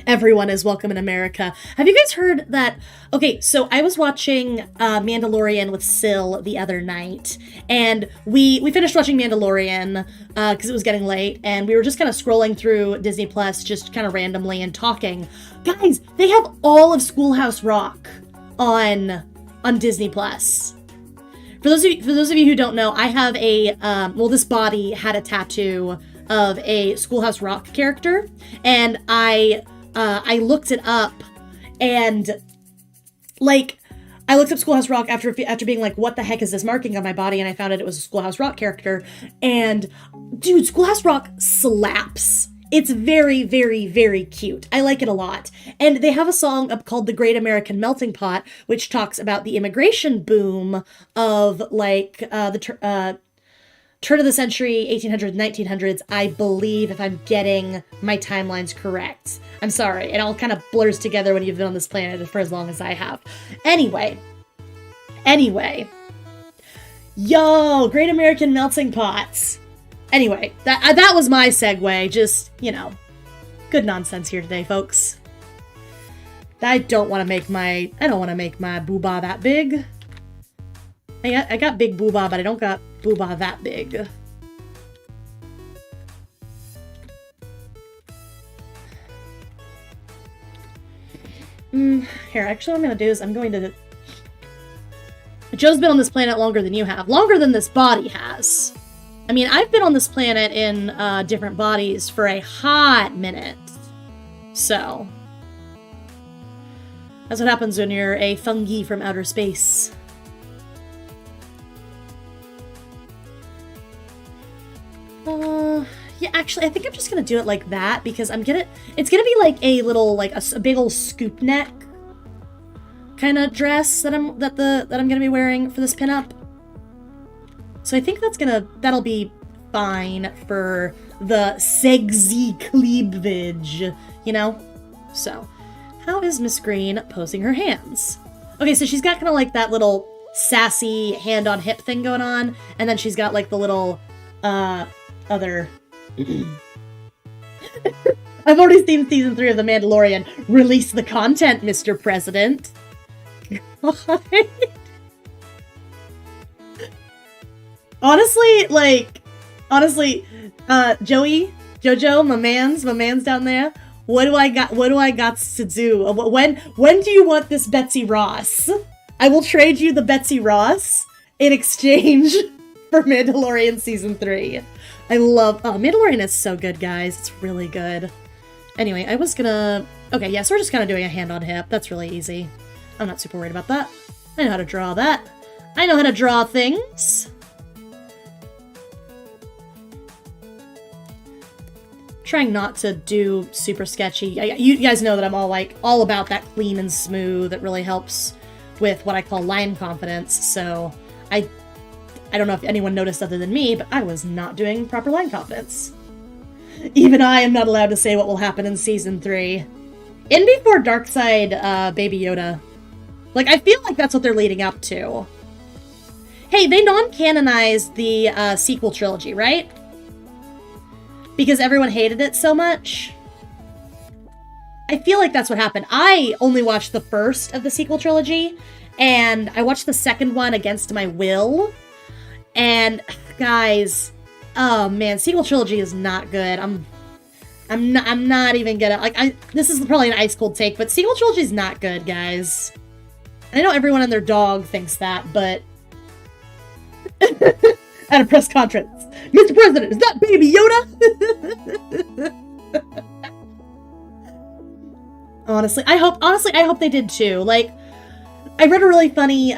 Everyone is welcome in America. Have you guys heard that? Okay, so I was watching Mandalorian with Syl the other night, and we finished watching Mandalorian because it was getting late, and we were just kind of scrolling through Disney Plus, just kind of randomly and talking. Guys, they have all of Schoolhouse Rock on Disney Plus. For those of you who don't know, I have a this body had a tattoo of a Schoolhouse Rock character, and I looked it up, and, like, I looked up Schoolhouse Rock after being like, what the heck is this marking on my body, and I found out it was a Schoolhouse Rock character, and, dude, Schoolhouse Rock slaps. It's very, very, very cute. I like it a lot. And they have a song up called The Great American Melting Pot, which talks about the immigration boom of, like, the turn of the century, 1800s, 1900s, I believe, if I'm getting my timelines correct. I'm sorry, it all kind of blurs together when you've been on this planet for as long as I have. Anyway. Yo, Great American Melting Pots. Anyway, that was my segue, just, you know, good nonsense here today, folks. I don't want to make my boobah that big. I got big boobah, but I don't got boobah that big. Here, actually what I'm going to do is I'm going to... Joe's been on this planet longer than you have. Longer than this body has. I mean, I've been on this planet in different bodies for a hot minute. So. That's what happens when you're a fungi from outer space. Yeah, actually, I think I'm just gonna do it like that because it's gonna be like a little, like a big old scoop neck kind of dress that I'm gonna be wearing for this pinup. So I think that'll be fine for the sexy cleavage, you know? So, how is Miss Green posing her hands? Okay, so she's got kind of like that little sassy hand on hip thing going on, and then she's got like the little, other... I've already seen season 3 of The Mandalorian. Release the content, Mr. President. Honestly, Jojo, my man's down there. What do I got to do? When do you want this Betsy Ross? I will trade you the Betsy Ross in exchange for Mandalorian Season 3. I love... Oh, Mandalorian is so good, guys. It's really good. Anyway, I was gonna... Okay, yeah, so we're just kind of doing a hand on hip. That's really easy. I'm not super worried about that. I know how to draw that. I know how to draw things. Trying not to do super sketchy. You guys know that I'm all about that clean and smooth. It really helps with what I call line confidence. So I don't know if anyone noticed other than me, but I was not doing proper line confidence. Even I am not allowed to say what will happen in Season 3. In before Darkseid, Baby Yoda. Like, I feel like that's what they're leading up to. Hey, they non-canonized the sequel trilogy, right? Because everyone hated it so much. I feel like that's what happened. I only watched the first of the sequel trilogy, and I watched the second one against my will. And guys, oh man, sequel trilogy is not good. I'm not even gonna this is probably an ice cold take, but sequel trilogy is not good, guys. I know everyone and their dog thinks that, but at a press conference, Mr. President, is that Baby Yoda? Honestly, I hope they did too. Like, I read a really funny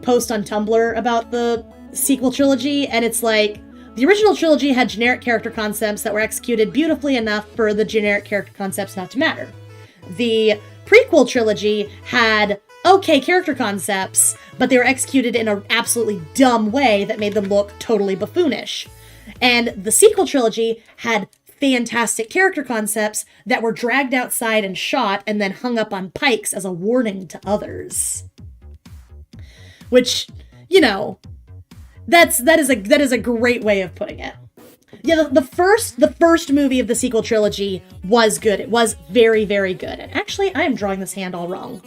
post on Tumblr about the sequel trilogy, and it's like, the original trilogy had generic character concepts that were executed beautifully enough for the generic character concepts not to matter. The prequel trilogy had okay character concepts, but they were executed in an absolutely dumb way that made them look totally buffoonish. And the sequel trilogy had fantastic character concepts that were dragged outside and shot and then hung up on pikes as a warning to others. Which, you know, that is a great way of putting it. Yeah, the first movie of the sequel trilogy was good. It was very, very good. And actually, I am drawing this hand all wrong.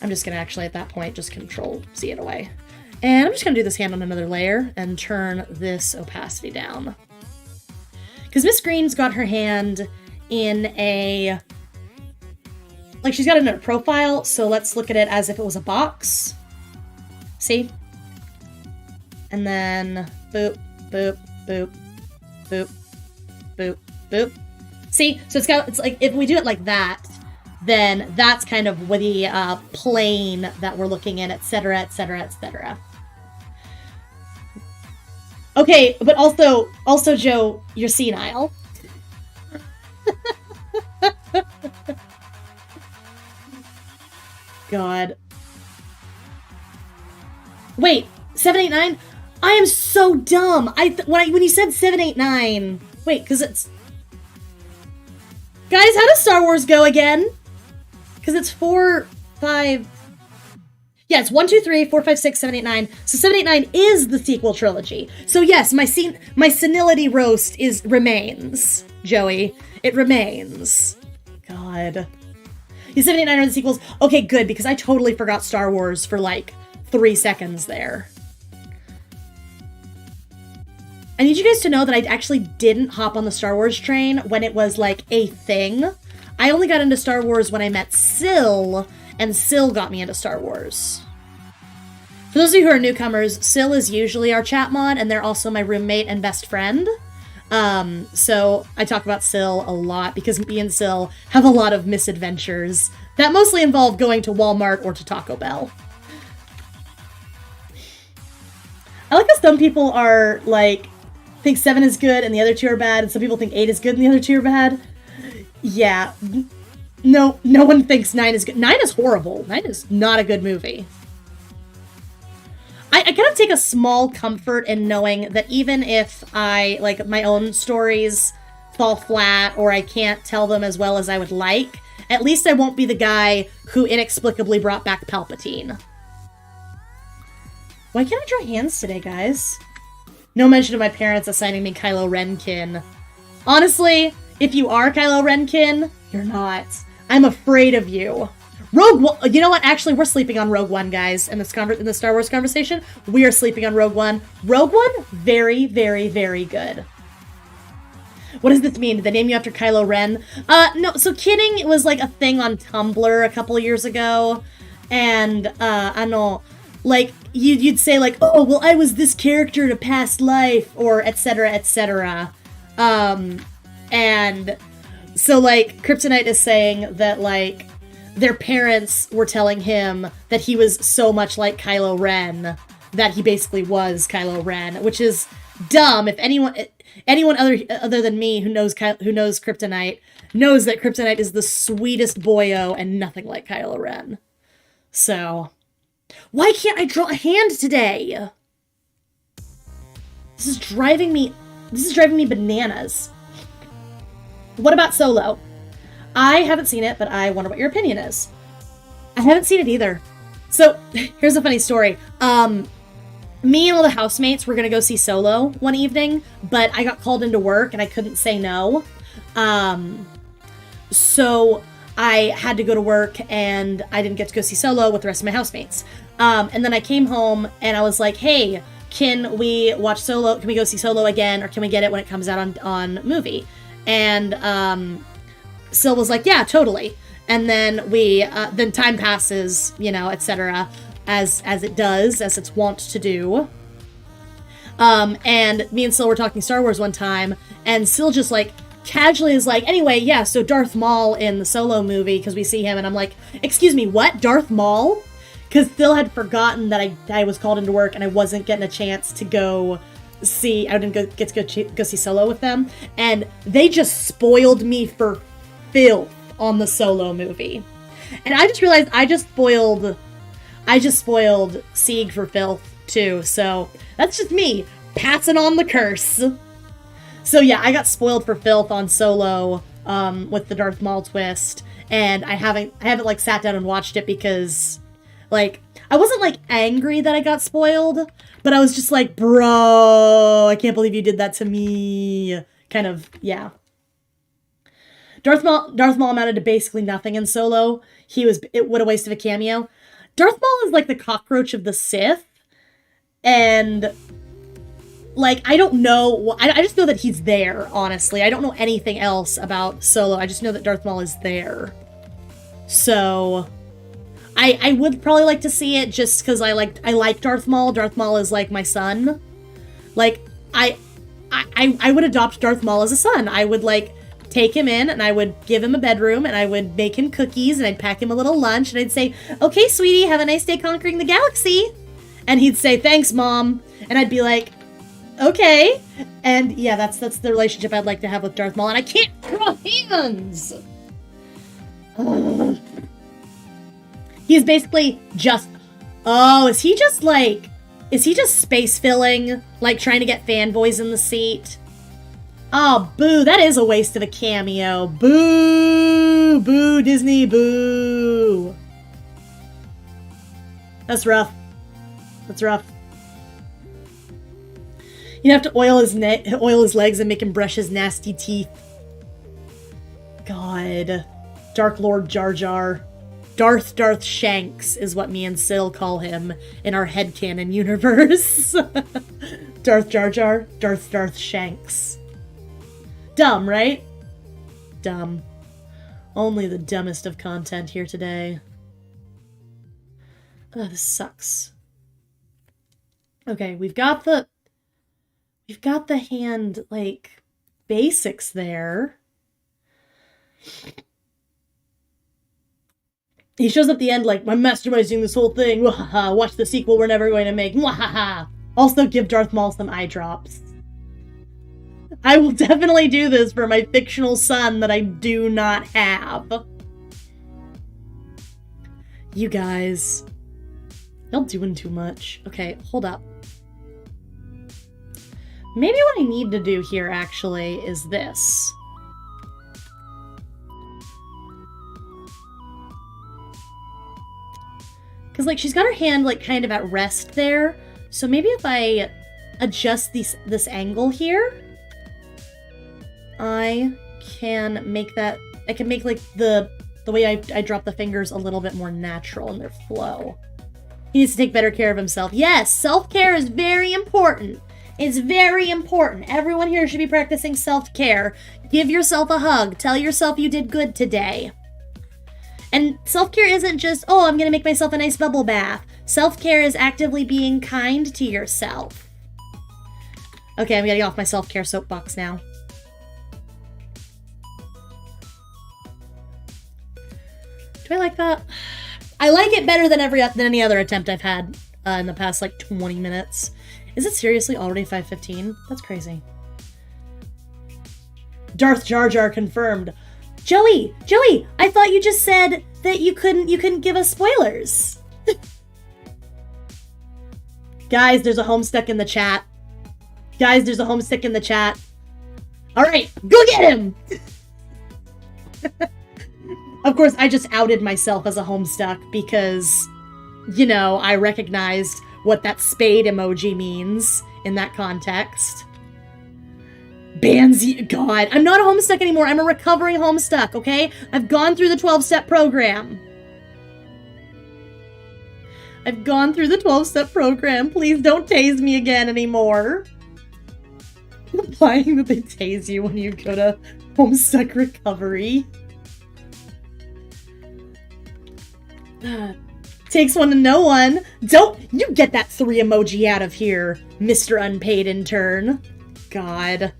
I'm just gonna actually, at that point, just Control-Z it away. And I'm just gonna do this hand on another layer and turn this opacity down. Because Miss Green's got her hand in a... Like, she's got it in a profile, so let's look at it as if it was a box. See? And then, boop, boop, boop, boop, boop, boop. See? So it's like, if we do it like that, then that's kind of the plane that we're looking in, etc., etc., etc. Okay, but also, Joe, you're senile. God. Wait, 789? I am so dumb. When you said 789, wait, because it's... Guys, how does Star Wars go again? Because it's 4, 5... Yeah, it's 1, 2, 3, 4, 5, 6, 7, 8, 9. So 7, 8, 9 is the sequel trilogy. So yes, my senility roast remains, Joey. It remains. God. Yeah, 7, 8, 9 are the sequels. Okay, good, because I totally forgot Star Wars for like 3 seconds there. I need you guys to know that I actually didn't hop on the Star Wars train when it was like a thing. I only got into Star Wars when I met Syl, and Syl got me into Star Wars. For those of you who are newcomers, Syl is usually our chat mod, and they're also my roommate and best friend. So I talk about Syl a lot because me and Syl have a lot of misadventures that mostly involve going to Walmart or to Taco Bell. I like how some people are like, think 7 is good and the other 2 are bad, and some people think 8 is good and the other 2 are bad. Yeah. No one thinks 9 is good. 9 is horrible. 9 is not a good movie. I kind of take a small comfort in knowing that even if my own stories fall flat or I can't tell them as well as I would like, at least I won't be the guy who inexplicably brought back Palpatine. Why can't I draw hands today, guys? No mention of my parents assigning me Kylo Ren-kin. Honestly, if you are Kylo Ren-kin, you're not. I'm afraid of you. Rogue One, you know what? Actually, we're sleeping on Rogue One, guys. In the Star Wars conversation, we are sleeping on Rogue One. Rogue One, very, very, very good. What does this mean? Did they name you after Kylo Ren? No, so kidding, it was like a thing on Tumblr a couple years ago. And, like, you'd say, like, oh, well, I was this character in a past life, or etc., etc. And so, like, Kryptonite is saying that, like, their parents were telling him that he was so much like Kylo Ren that he basically was Kylo Ren, which is dumb. If anyone other than me who knows Kryptonite knows that Kryptonite is the sweetest boyo and nothing like Kylo Ren. So, why can't I draw a hand today? This is driving me bananas. What about Solo? I haven't seen it, but I wonder what your opinion is. I haven't seen it either. So, here's a funny story. Me and all the housemates were gonna go see Solo one evening, but I got called into work and I couldn't say no. So I had to go to work and I didn't get to go see Solo with the rest of my housemates. And then I came home and I was like, hey, can we watch Solo? Can we go see Solo again? Or can we get it when it comes out on movie? And Sil was like, yeah, totally. And then then time passes, you know, etc., as it does, as it's wont to do. And me and Sil were talking Star Wars one time, and Sil just, like, casually is like, anyway, yeah, so Darth Maul in the Solo movie, because we see him, and I'm like, excuse me, what? Darth Maul? Because Sil had forgotten that I was called into work, and I wasn't getting a chance to go see, I didn't get to go see Solo with them, and they just spoiled me for filth on the Solo movie. And I just realized I just spoiled Sieg for filth too, so that's just me passing on the curse. So yeah, I got spoiled for filth on Solo with the Darth Maul twist, and I haven't like sat down and watched it because, like, I wasn't like angry that I got spoiled, but I was just like, bro, I can't believe you did that to me. Kind of, yeah. Darth Maul amounted to basically nothing in Solo. What a waste of a cameo. Darth Maul is like the cockroach of the Sith, and, like, I don't know, I just know that he's there, honestly. I don't know anything else about Solo. I just know that Darth Maul is there. So, I would probably like to see it just because I like Darth Maul. Darth Maul is like my son. Like, I would adopt Darth Maul as a son. I would, like, take him in, and I would give him a bedroom, and I would make him cookies, and I'd pack him a little lunch, and I'd say, okay, sweetie, have a nice day conquering the galaxy. And he'd say, thanks, Mom. And I'd be like, okay. And yeah, that's the relationship I'd like to have with Darth Maul, and I can't draw hands! Ugh. He's basically just, is he just space filling, like trying to get fanboys in the seat? Oh, boo, that is a waste of a cameo. Boo! Boo, Disney, boo! That's rough. That's rough. You'd have to oil his legs and make him brush his nasty teeth. God. Dark Lord Jar Jar. Darth Shanks is what me and Sil call him in our headcanon universe. Darth Jar Jar. Darth Shanks. Dumb, right? Dumb. Only the dumbest of content here today. Oh, this sucks. Okay, we've got the hand, like, basics there. He shows up at the end like, I'm masterminding this whole thing. Wahaha, watch the sequel we're never going to make. Wahaha. Also give Darth Maul some eye drops. I will definitely do this for my fictional son that I do not have. You guys. Y'all doing too much. Okay, hold up. Maybe what I need to do here, actually, is this. Because, like, she's got her hand, like, kind of at rest there. So maybe if I adjust this angle here, I can make that, I can make, like, the way I drop the fingers a little bit more natural in their flow. He needs to take better care of himself. Yes, self-care is very important. It's very important. Everyone here should be practicing self-care. Give yourself a hug. Tell yourself you did good today. And self-care isn't just, oh, I'm gonna make myself a nice bubble bath. Self-care is actively being kind to yourself. Okay, I'm getting off my self-care soapbox now. Do I like that? I like it better than any other attempt I've had in the past, like, 20 minutes. Is it seriously already 5:15? That's crazy. Darth Jar Jar confirmed. Joey, I thought you just said that you couldn't give us spoilers. Guys, there's a Homestuck in the chat. Guys, there's a Homestuck in the chat. All right, go get him. Of course, I just outed myself as a Homestuck because, you know, I recognized what that spade emoji means in that context. Banzi, God, I'm not a Homestuck anymore. I'm a recovering Homestuck, okay? I've gone through the 12-step program. I've gone through the 12-step program. Please don't tase me again anymore. Implying that they tase you when you go to Homestuck recovery. Takes one to know one. Don't you get that 3 emoji out of here, Mr. Unpaid Intern. God.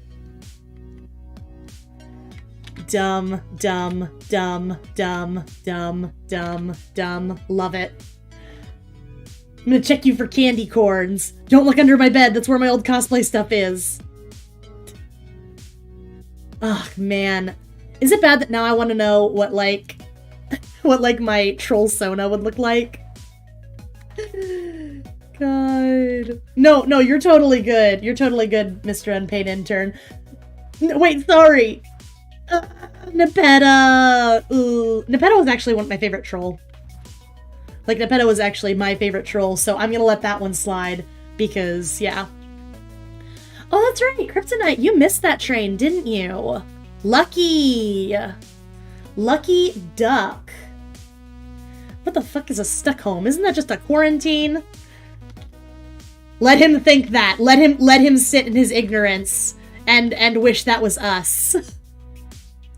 Dumb, dumb, dumb, dumb, dumb, dumb, dumb. Love it. I'm gonna check you for candy corns. Don't look under my bed, that's where my old cosplay stuff is. Ugh, man. Is it bad that now I want to know what, like, my troll Sona would look like? God. No, you're totally good. You're totally good, Mr. Unpaid Intern. No, wait, sorry. Nepeta. Ooh. Nepeta was actually my favorite troll. Like, Nepeta was actually my favorite troll, so I'm gonna let that one slide, because, yeah. Oh, that's right, Kryptonite, you missed that train, didn't you? Lucky! Lucky duck. What the fuck is a stuck home? Isn't that just a quarantine? Let him think that. Let him sit in his ignorance and wish that was us.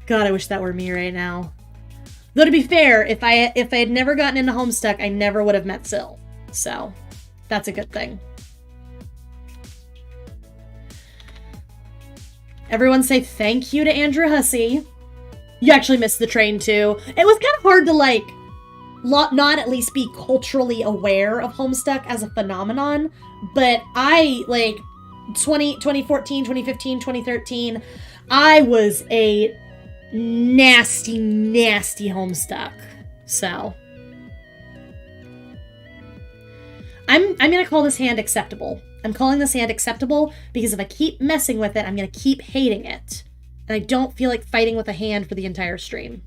God, I wish that were me right now. Though to be fair, if I had never gotten into Homestuck, I never would have met Syl. So, that's a good thing. Everyone say thank you to Andrew Hussey. You actually missed the train too. It was kind of hard to, like, not at least be culturally aware of Homestuck as a phenomenon, but I, like, 2014, 2015, 2013, I was a nasty, nasty Homestuck. So, I'm gonna call this hand acceptable. I'm calling this hand acceptable because if I keep messing with it, I'm gonna keep hating it. And I don't feel like fighting with a hand for the entire stream.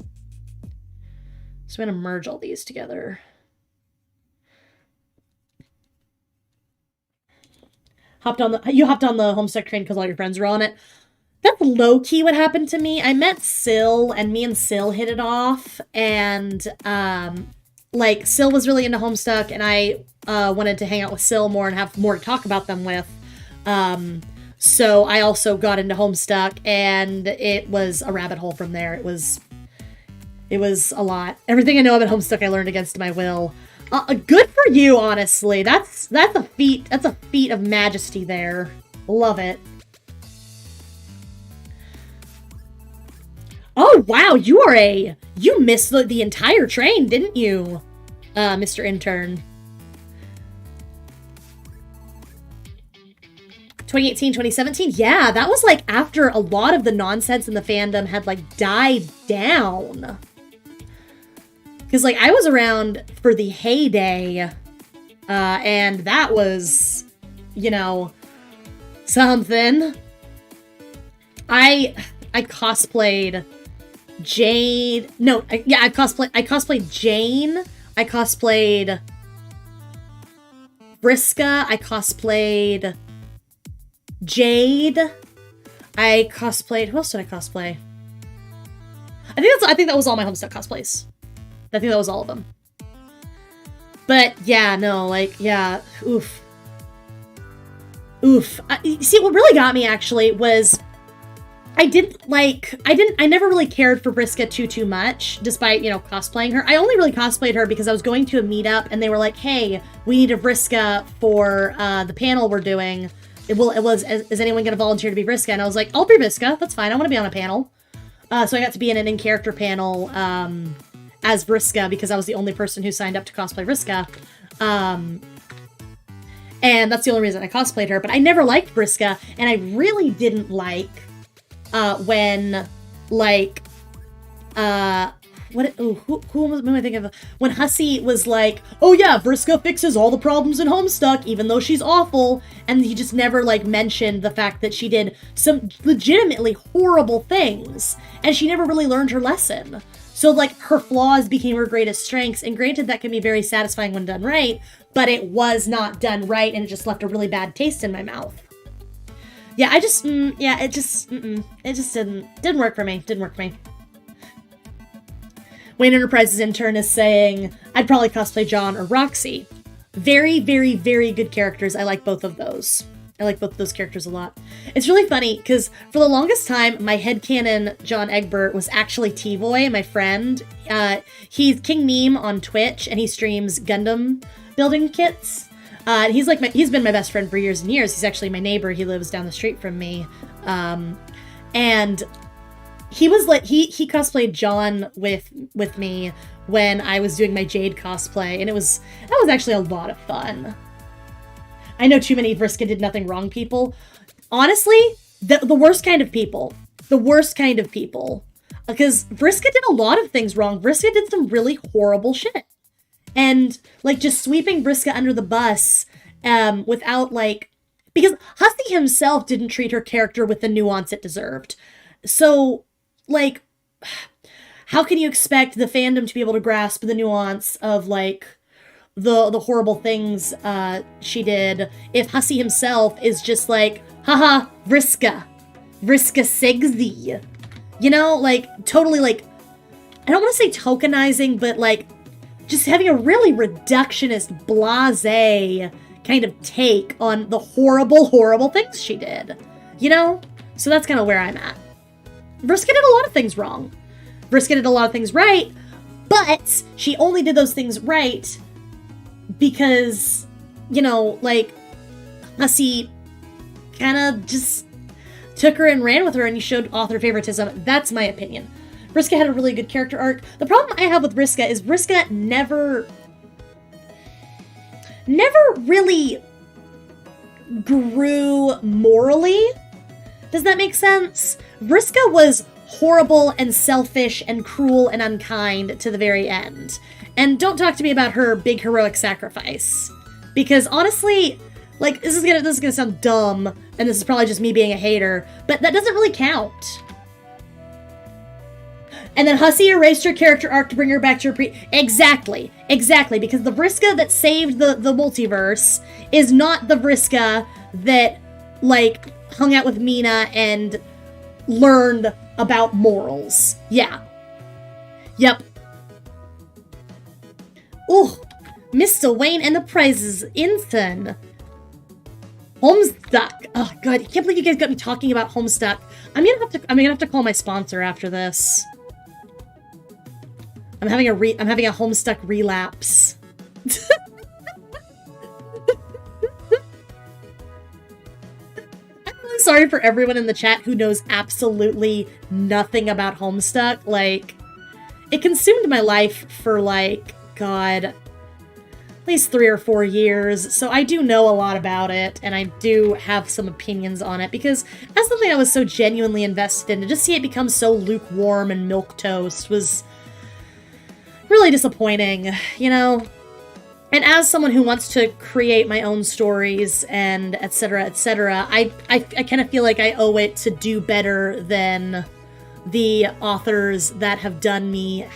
So I'm gonna merge all these together. You hopped on the Homestuck train because all your friends were on it. That's low-key what happened to me. I met Syl, and me and Syl hit it off, and, like, Syl was really into Homestuck, and I wanted to hang out with Syl more and have more to talk about them with. So I also got into Homestuck, and it was a rabbit hole from there. It was a lot. Everything I know about Homestuck I learned against my will. Good for you, honestly. That's a feat. That's a feat of majesty there. Love it. Oh, wow, you missed the entire train, didn't you, Mr. Intern? 2018, 2017? Yeah, that was, like, after a lot of the nonsense in the fandom had, like, died down. Because, like, I was around for the heyday, and that was, you know, something. I cosplayed Jade. No, I cosplayed Jane. I cosplayed Vriska. I cosplayed Jade. I cosplayed. Who else did I cosplay? I think that was all my Homestuck cosplays. I think that was all of them. But yeah, no, like, yeah, oof. See, what really got me actually was I never really cared for Vriska too much, despite, you know, cosplaying her. I only really cosplayed her because I was going to a meetup and they were like, hey, we need a Vriska for the panel we're doing. Is anyone going to volunteer to be Vriska? And I was like, I'll be Vriska. That's fine. I want to be on a panel. So I got to be in an in-character panel as Vriska because I was the only person who signed up to cosplay Vriska. And that's the only reason I cosplayed her. But I never liked Vriska, and I really didn't like when, like, who am I thinking of? When Hussey was like, oh yeah, Vriska fixes all the problems in Homestuck, even though she's awful, and he just never, like, mentioned the fact that she did some legitimately horrible things, and she never really learned her lesson. So, like, her flaws became her greatest strengths, and granted, that can be very satisfying when done right, but it was not done right, and it just left a really bad taste in my mouth. Yeah, it just didn't work for me. Didn't work for me. Wayne Enterprises intern is saying, I'd probably cosplay John or Roxy. Very, very, very good characters. I like both of those. I like both of those characters a lot. It's really funny, because for the longest time, my headcanon John Egbert was actually T-Boy, my friend. He's King Meme on Twitch, and he streams Gundam building kits. He's been my best friend for years and years. He's actually my neighbor. He lives down the street from me. And he was like, he cosplayed John with me when I was doing my Jade cosplay, and that was actually a lot of fun. I know too many Vriska did nothing wrong people. Honestly, the worst kind of people. The worst kind of people. Because Vriska did a lot of things wrong. Vriska did some really horrible shit. And, like, just sweeping Vriska under the bus without, like... Because Hussey himself didn't treat her character with the nuance it deserved. So, like, how can you expect the fandom to be able to grasp the nuance of, like, the horrible things she did if Hussey himself is just like, haha, Vriska Sigsy. You know, like, totally, like, I don't want to say tokenizing, but, like, just having a really reductionist, blasé kind of take on the horrible, horrible things she did. You know? So that's kind of where I'm at. Vriska did a lot of things wrong. Vriska did a lot of things right, but she only did those things right because, you know, like, Hussey kind of just took her and ran with her, and you showed author favoritism. That's my opinion. Vriska had a really good character arc. The problem I have with Vriska is Vriska never really grew morally. Does that make sense? Vriska was horrible and selfish and cruel and unkind to the very end. And don't talk to me about her big heroic sacrifice. Because honestly, like, this is gonna sound dumb, and this is probably just me being a hater, but that doesn't really count. And then Hussey erased her character arc to bring her back to her Exactly, because the Vriska that saved the multiverse is not the Vriska that, like, hung out with Mina and learned about morals. Yeah. Yep. Ooh, Mr. Wayne Enterprises intern. Homestuck. Oh god, I can't believe you guys got me talking about Homestuck. I'm gonna have to call my sponsor after this. I'm having a Homestuck relapse. I'm really sorry for everyone in the chat who knows absolutely nothing about Homestuck. Like, it consumed my life for, like, God, at least 3 or 4 years, so I do know a lot about it, and I do have some opinions on it, because as something I was so genuinely invested in, to just see it become so lukewarm and milquetoast was really disappointing, you know? And as someone who wants to create my own stories and etc., I kind of feel like I owe it to do better than the authors that have done me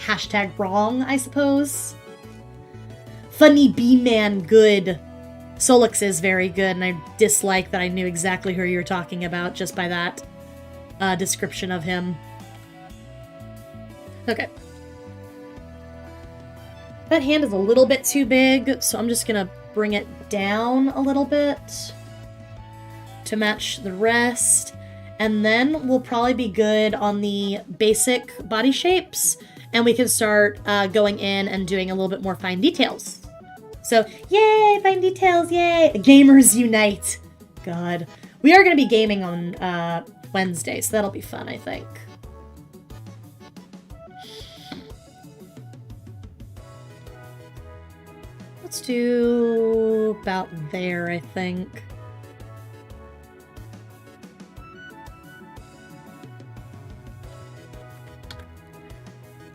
#wrong, I suppose. Funny B-Man good. Solix is very good, and I dislike that I knew exactly who you were talking about just by that description of him. Okay. That hand is a little bit too big, so I'm just gonna bring it down a little bit to match the rest. and then we'll probably be good on the basic body shapes, and we can start going in and doing a little bit more fine details. So, yay, fine details, yay! Gamers unite! God. We are going to be gaming on Wednesday, so that'll be fun, I think. Let's do about there, I think.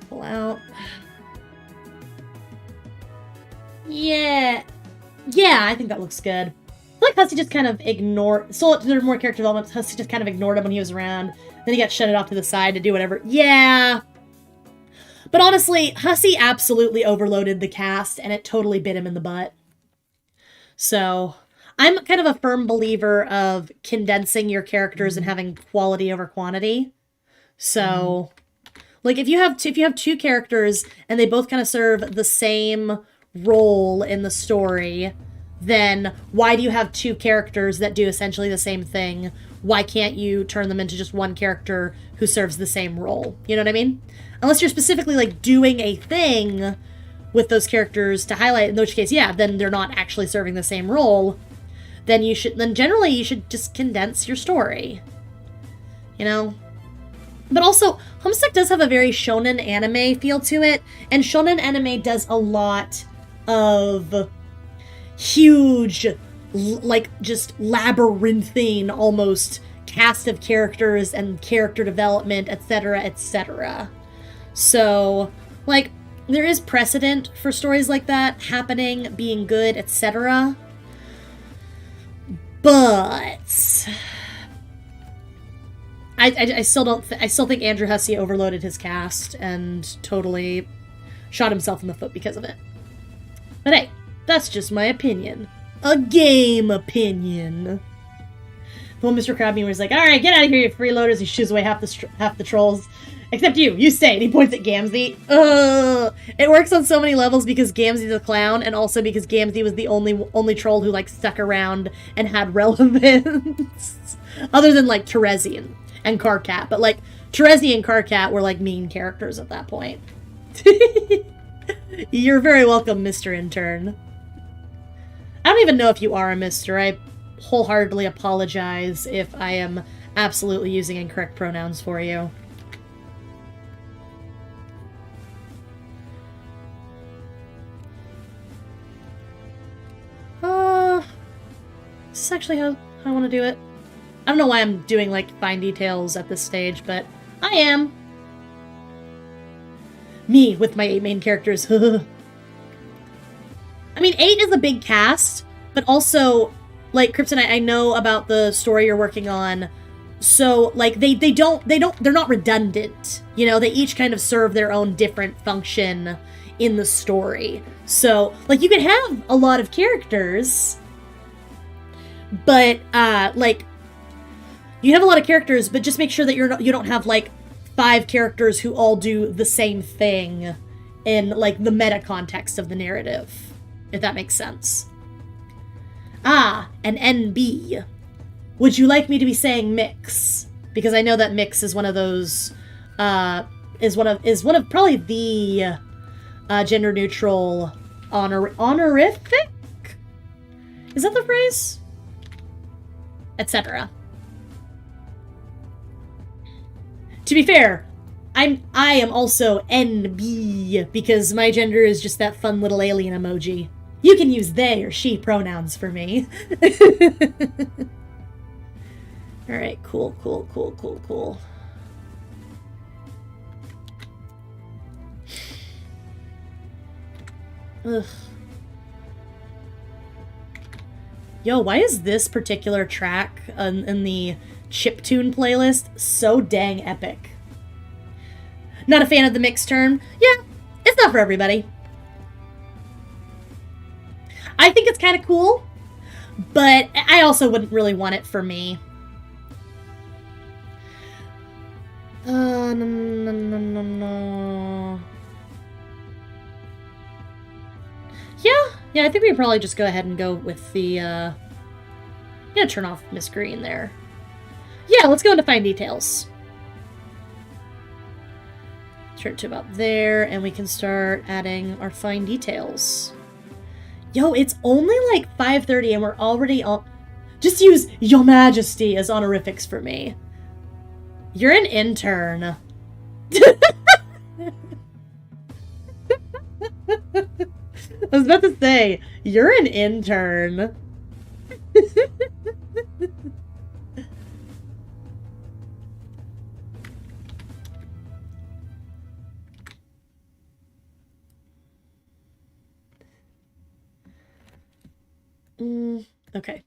Pull out. Yeah. Yeah, I think that looks good. I feel like Hussey just kind of ignored... So there's more character development. Hussey just kind of ignored him when he was around. Then he got shunted off to the side to do whatever. Yeah. But honestly, Hussey absolutely overloaded the cast, and it totally bit him in the butt. So, I'm kind of a firm believer of condensing your characters and having quality over quantity. So, like, if you have two characters, and they both kind of serve the same role in the story, then why do you have two characters that do essentially the same thing? Why can't you turn them into just one character who serves the same role? You know what I mean? Unless you're specifically, like, doing a thing with those characters to highlight, in which case, yeah, then they're not actually serving the same role. Then generally you should just condense your story. You know? But also, Homestuck does have a very shonen anime feel to it, and shonen anime does a lot of huge, like, just labyrinthine, almost, cast of characters and character development, etc., etc. So, like, there is precedent for stories like that happening, being good, etc. But I still think Andrew Hussey overloaded his cast and totally shot himself in the foot because of it. But hey, that's just my opinion. A game opinion. The one Mr. Crabbe was like, "Alright, get out of here, you freeloaders," he shoos away half the trolls. "Except you stay," and he points at Gamzee. Ugh. It works on so many levels because Gamzee's a clown, and also because Gamzee was the only troll who, like, stuck around and had relevance. Other than, like, Terezi and Karkat. But, like, Terezi and Karkat were, like, mean characters at that point. You're very welcome, Mr. Intern. I don't even know if you are a mister. I wholeheartedly apologize if I am absolutely using incorrect pronouns for you. Is this actually how I want to do it? I don't know why I'm doing, like, fine details at this stage, but I am. Me, with my 8 main characters. I mean, 8 is a big cast, but also, like, Kryptonite, I know about the story you're working on, so, like, they're not redundant, you know? They each kind of serve their own different function in the story. So, like, you can have a lot of characters, but, like, you have a lot of characters, but just make sure that you don't have, like, 5 characters who all do the same thing in, like, the meta context of the narrative, if that makes sense. Ah, an NB. Would you like me to be saying mix? Because I know that mix is one of those, is one of probably the, gender neutral honorific? Is that the phrase? Etc. To be fair, I am also NB, because my gender is just that fun little alien emoji. You can use they or she pronouns for me. Alright, cool. Ugh. Yo, why is this particular track in the chiptune playlist so dang epic? Not a fan of the mix term? Yeah, it's not for everybody. I think it's kind of cool, but I also wouldn't really want it for me. No. Yeah, I think we could probably just go ahead and go with the, I'm gonna turn off Miss Green there. Yeah, let's go into fine details. Turn it to about there, and we can start adding our fine details. Yo, it's only like 5:30 and we're already on... Just use Your Majesty as honorifics for me. You're an intern. I was about to say, you're an intern. Okay.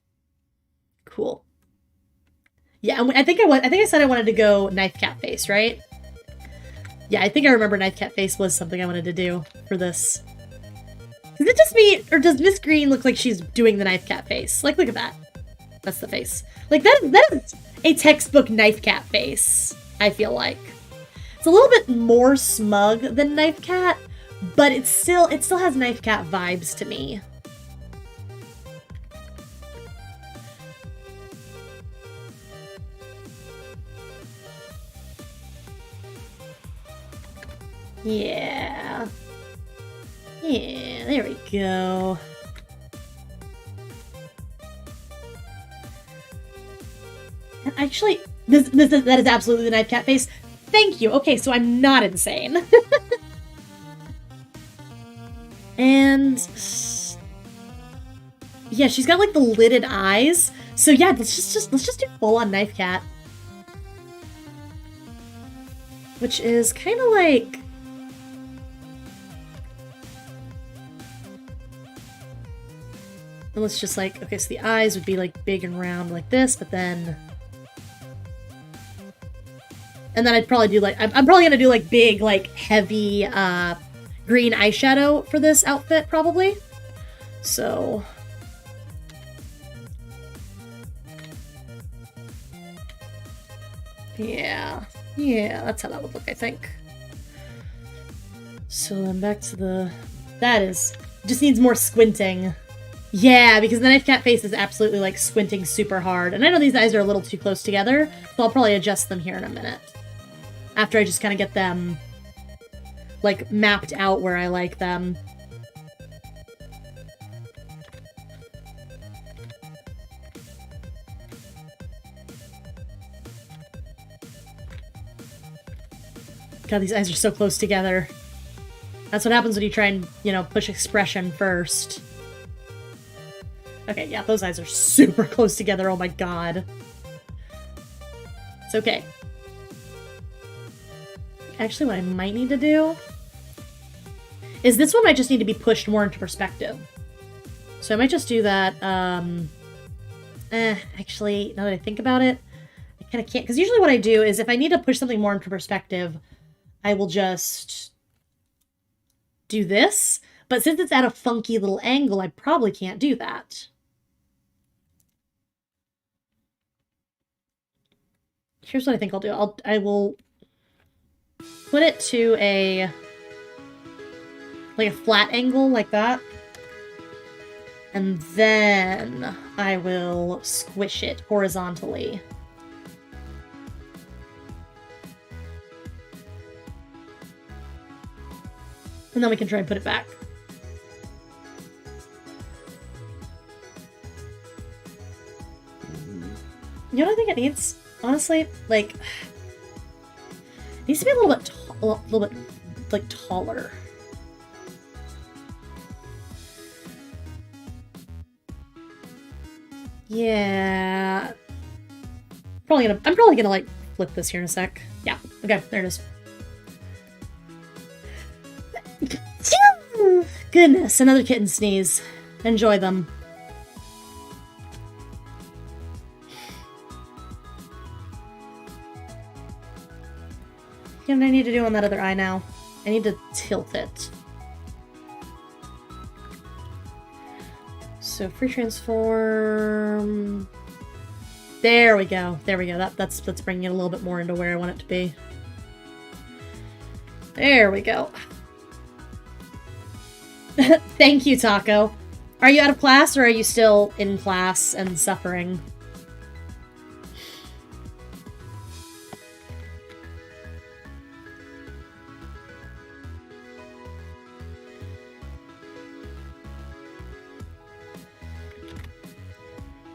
Cool. Yeah, I think I said I wanted to go knife cat face, right? Yeah, I think I remember knife cat face was something I wanted to do for this. Is it just me, or does Miss Green look like she's doing the knife cat face? Like, look at that. That's the face. Like, that is a textbook knife cat face, I feel like. It's a little bit more smug than knife cat, but it still has knife cat vibes to me. Yeah. Yeah, there we go. Actually, that is absolutely the knife cat face. Thank you. Okay, so I'm not insane. And yeah, she's got like the lidded eyes. So yeah, let's just do full on knife cat. Which is kind of like... And let's just like, okay, so the eyes would be like big and round like this, but then... And then I'd probably do like, I'm probably gonna do like big, like heavy green eyeshadow for this outfit, probably. So... Yeah. Yeah, that's how that would look, I think. So then back to the... That is... Just needs more squinting. Yeah, because the knife cat face is absolutely, like, squinting super hard. And I know these eyes are a little too close together, so I'll probably adjust them here in a minute. After I just kind of get them, like, mapped out where I like them. God, these eyes are so close together. That's what happens when you try and, you know, push expression first. Okay, yeah, those eyes are super close together. Oh my god. It's okay. Actually, what I might need to do is this one might just need to be pushed more into perspective. So I might just do that. Actually, now that I think about it, I kind of can't. Because usually what I do is if I need to push something more into perspective, I will just do this. But since it's at a funky little angle, I probably can't do that. Here's what I think I'll do. I will put it to a flat angle like that. And then I will squish it horizontally. And then we can try and put it back. You know what I think it needs? Honestly, like, it needs to be a little bit like taller. Yeah. I'm probably gonna like flip this here in a sec. Yeah. Okay, there it is. Goodness, another kitten sneeze. Enjoy them. You know what I need to do on that other eye now? I need to tilt it. So free transform. There we go. There we go. That's bringing it a little bit more into where I want it to be. There we go. Thank you, Taco. Are you out of class or are you still in class and suffering?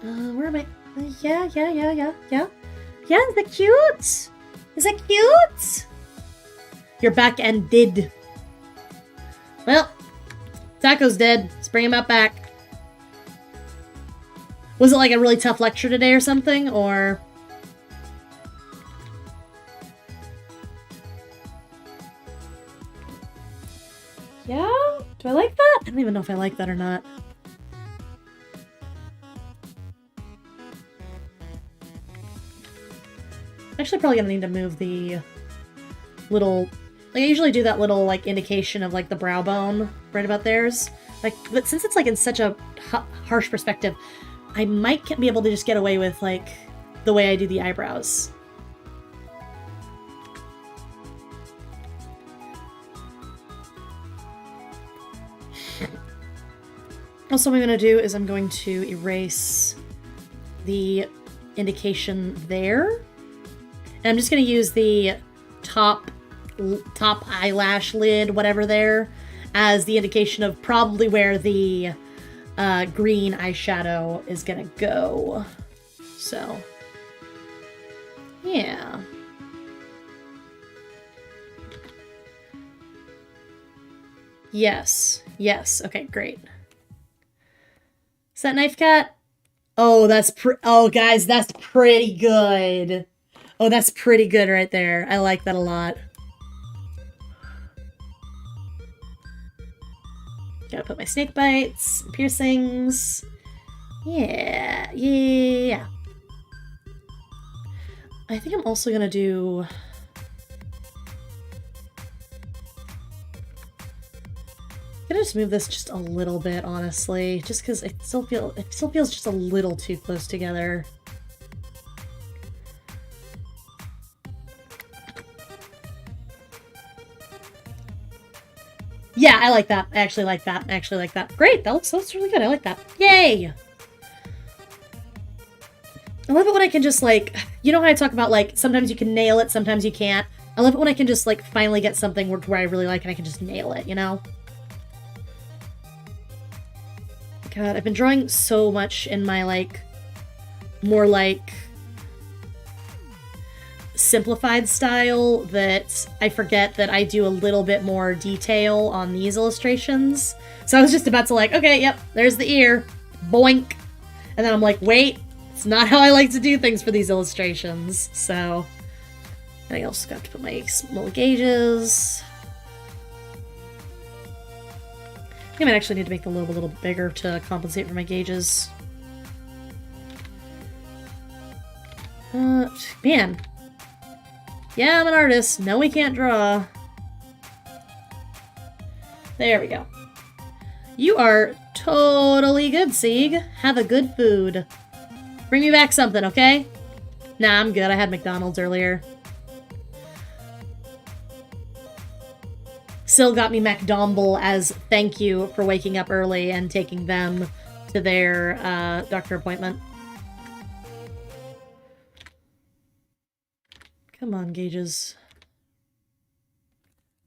Where am I? Yeah. Yeah, is that cute? Is that cute? Your back end did. Well, Taco's dead. Let's bring him out back. Was it like a really tough lecture today or something, or? Yeah? Do I like that? I don't even know if I like that or not. Actually, probably gonna need to move the little... Like, I usually do that little, like, indication of, like, the brow bone right about theirs. Like, but since it's, like, in such a harsh perspective, I might be able to just get away with, like, the way I do the eyebrows. Also, what I'm going to do is I'm going to erase the indication there. And I'm just going to use the top eyelash lid, whatever there, as the indication of probably where the green eyeshadow is going to go. So, yeah. Yes. Okay, great. Is that knife cat? Oh, guys, that's pretty good. Oh, that's pretty good right there. I like that a lot. Gotta put my snake bites, piercings. Yeah. I think I'm also gonna do... I'm gonna just move this just a little bit, honestly, just because it still feels just a little too close together. Yeah, I like that. I actually like that. Great, that looks really good. I like that. Yay! I love it when I can just, like, you know how I talk about, like, sometimes you can nail it, sometimes you can't. I love it when I can just, like, finally get something where I really like and I can just nail it, you know? God, I've been drawing so much in my, like, more, like, simplified style that I forget that I do a little bit more detail on these illustrations. So I was just about to, like, okay, yep, there's the ear. Boink. And then I'm like, wait, it's not how I like to do things for these illustrations. So I also got to put my small gauges. I might actually need to make the lobe a little bigger to compensate for my gauges. Man. Yeah, I'm an artist. No, we can't draw. There we go. You are totally good, Sieg. Have a good food. Bring me back something, okay? Nah, I'm good. I had McDonald's earlier. Sil got me McDomble as thank you for waking up early and taking them to their doctor appointment. Come on, gauges.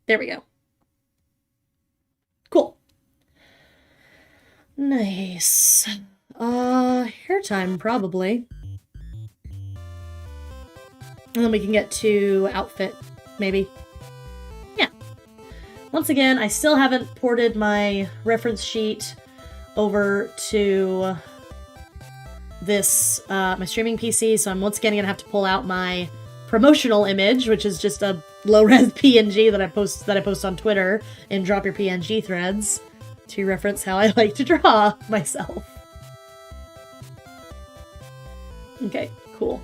There we go. Cool. Nice. Hair time, probably. And then we can get to outfit, maybe. Yeah. Once again, I still haven't ported my reference sheet over to this, my streaming PC, so I'm once again gonna have to pull out my promotional image, which is just a low-res PNG that I post on Twitter in Drop Your PNG threads to reference how I like to draw myself. Okay, cool.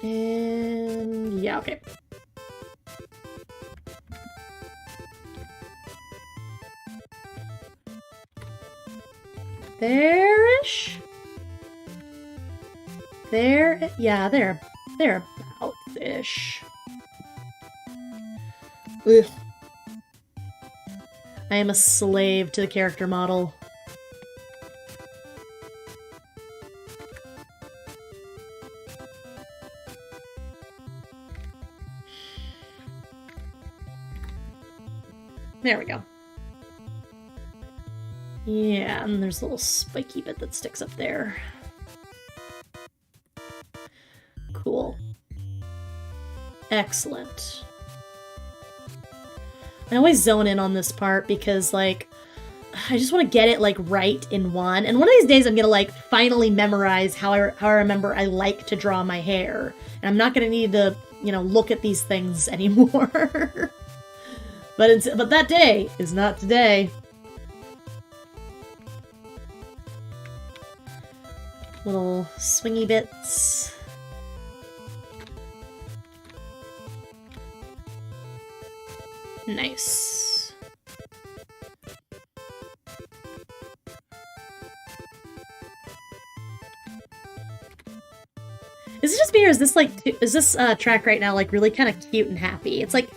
And yeah, okay. There-ish? There, yeah, they're about-ish. Ugh. I am a slave to the character model. There we go. Yeah, and there's a little spiky bit that sticks up there. Cool. Excellent. I always zone in on this part because, like, I just want to get it, like, right in one. And one of these days I'm gonna, like, finally memorize how I remember I like to draw my hair. And I'm not gonna need to, you know, look at these things anymore. But that day is not today. Little swingy bits. Nice. Is it just me, or is this like, is this track right now like really kind of cute and happy? It's like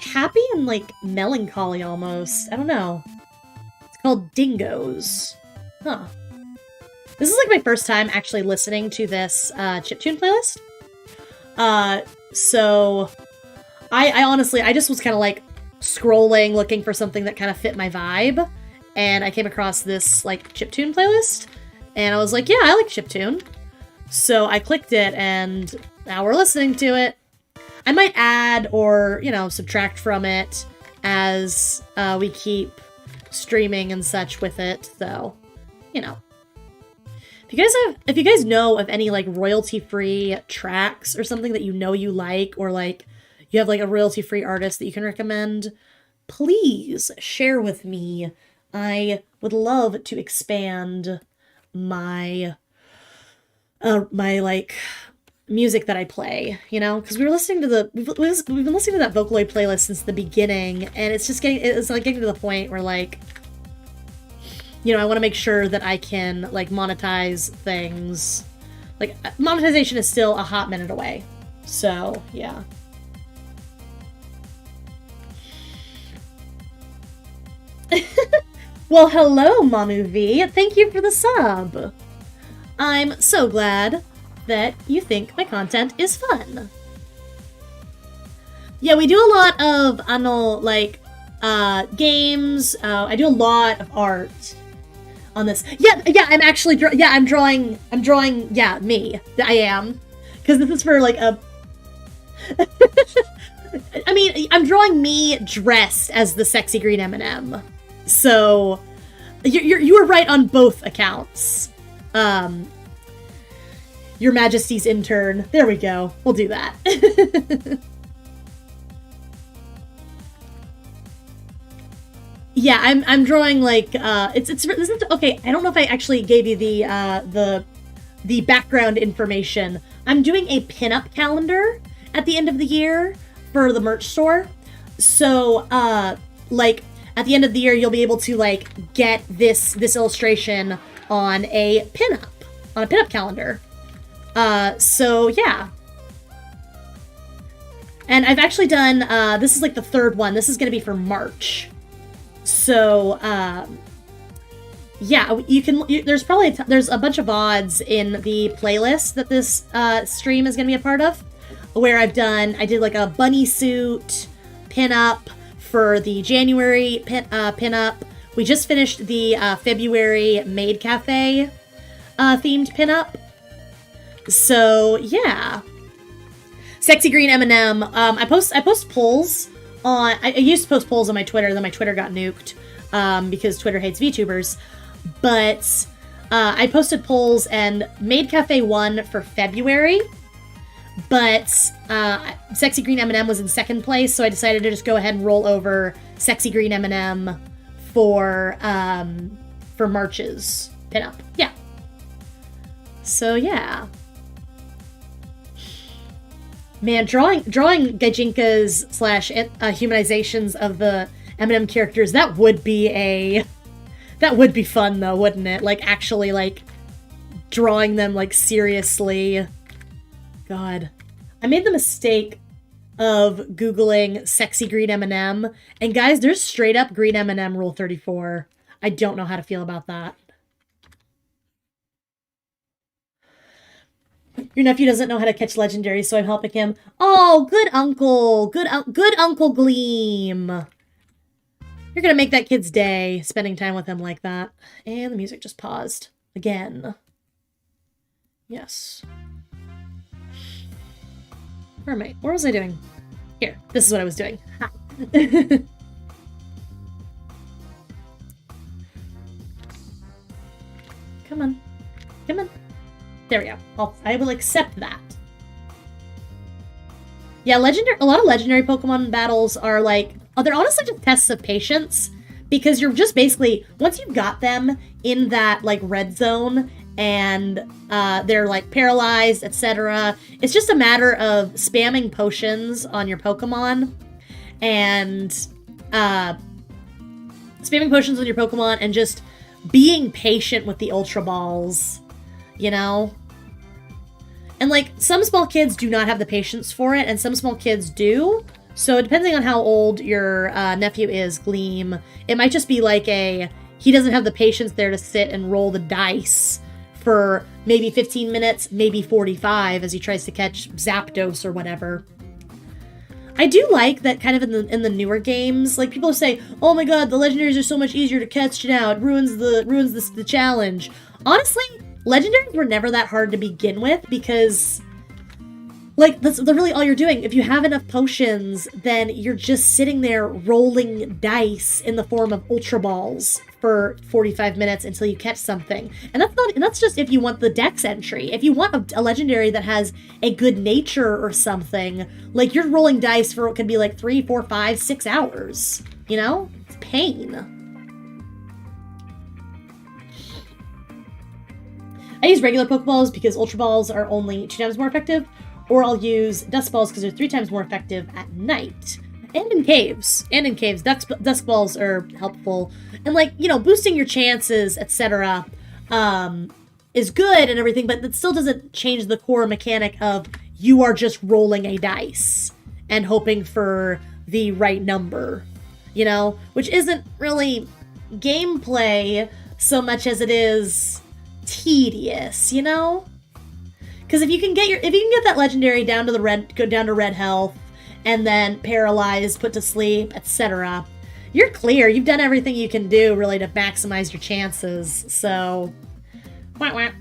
happy and like melancholy almost. I don't know. It's called Dingoes. Huh. This is like my first time actually listening to this chiptune playlist. So I honestly, I just was kind of like scrolling, looking for something that kind of fit my vibe, and I came across this like chiptune playlist, and I was like, yeah, I like chiptune. So I clicked it, and now we're listening to it. I might add or, you know, subtract from it as we keep streaming and such with it, so, you know. If you guys know of any like royalty-free tracks or something that you know you like, or like you have like a royalty-free artist that you can recommend, please share with me. I would love to expand my my like music that I play, you know, because we've been listening to that Vocaloid playlist since the beginning, and it's like getting to the point where, like, you know, I want to make sure that I can like monetize things. Like, monetization is still a hot minute away, so yeah. Well, hello, Mamu V. Thank you for the sub. I'm so glad that you think my content is fun. Yeah, we do a lot of, I know, like, games. I do a lot of art on this. Yeah, I'm actually, I'm drawing, yeah, me. I am. Because this is for, like, a... I mean, I'm drawing me dressed as the sexy green M&M. So, you were right on both accounts. Your Majesty's intern. There we go. We'll do that. Yeah, I'm drawing like it's okay. I don't know if I actually gave you the background information. I'm doing a pinup calendar at the end of the year for the merch store. So like at the end of the year, you'll be able to like get this illustration on a pinup calendar. So yeah. And I've actually done, this is like the third one. This is going to be for March. So, yeah, you can, there's probably, there's a bunch of VODs in the playlist that this, stream is going to be a part of, where I did like a bunny suit pinup for the January pinup. We just finished the, February Maid Cafe, themed pinup. So, yeah. Sexy Green M&M. I post polls on... I used to post polls on my Twitter, then my Twitter got nuked because Twitter hates VTubers. But I posted polls, and Maid Cafe won for February. But Sexy Green M&M was in second place, so I decided to just go ahead and roll over Sexy Green M&M for March's pinup. Yeah. So, yeah. Man, drawing Gaijinkas / humanizations of the M&M characters, that would be fun though, wouldn't it? Like, actually, like, drawing them, like, seriously. God. I made the mistake of Googling sexy green M&M, and guys, there's straight up green M&M Rule 34. I don't know how to feel about that. Your nephew doesn't know how to catch legendaries, so I'm helping him. Oh, good uncle. Good Uncle Gleam. You're gonna make that kid's day, spending time with him like that. And the music just paused. Again. Yes. Where am I? What was I doing? Here. This is what I was doing. Ha. Come on. Come on. There we go. I will accept that. Yeah, a lot of legendary Pokemon battles are like, they're honestly just tests of patience, because you're just basically, once you've got them in that like red zone and they're like paralyzed, etc., it's just a matter of spamming potions on your Pokemon and just being patient with the Ultra Balls, you know? And, like, some small kids do not have the patience for it, and some small kids do. So, depending on how old your nephew is, Gleam, it might just be like he doesn't have the patience there to sit and roll the dice for maybe 15 minutes, maybe 45, as he tries to catch Zapdos or whatever. I do like that kind of in the newer games, like, people say, oh my god, the legendaries are so much easier to catch now, it ruins the challenge. Honestly, legendaries were never that hard to begin with, because, like, that's really all you're doing. If you have enough potions, then you're just sitting there rolling dice in the form of Ultra Balls for 45 minutes until you catch something. And that's just if you want the dex entry. If you want a legendary that has a good nature or something, like, you're rolling dice for what could be like 3, 4, 5, 6 hours. You know? It's pain. I use regular Pokeballs because Ultra Balls are only 2 times more effective, or I'll use Dusk Balls because they're 3 times more effective at night. And in caves. Dusk Balls are helpful. And, like, you know, boosting your chances, etc., is good and everything, but that still doesn't change the core mechanic of you are just rolling a dice and hoping for the right number, you know? Which isn't really gameplay so much as it is tedious, you know? Because if you can get that legendary down to red health, and then paralyzed, put to sleep, etc., you're clear. You've done everything you can do, really, to maximize your chances. So, wah, wah.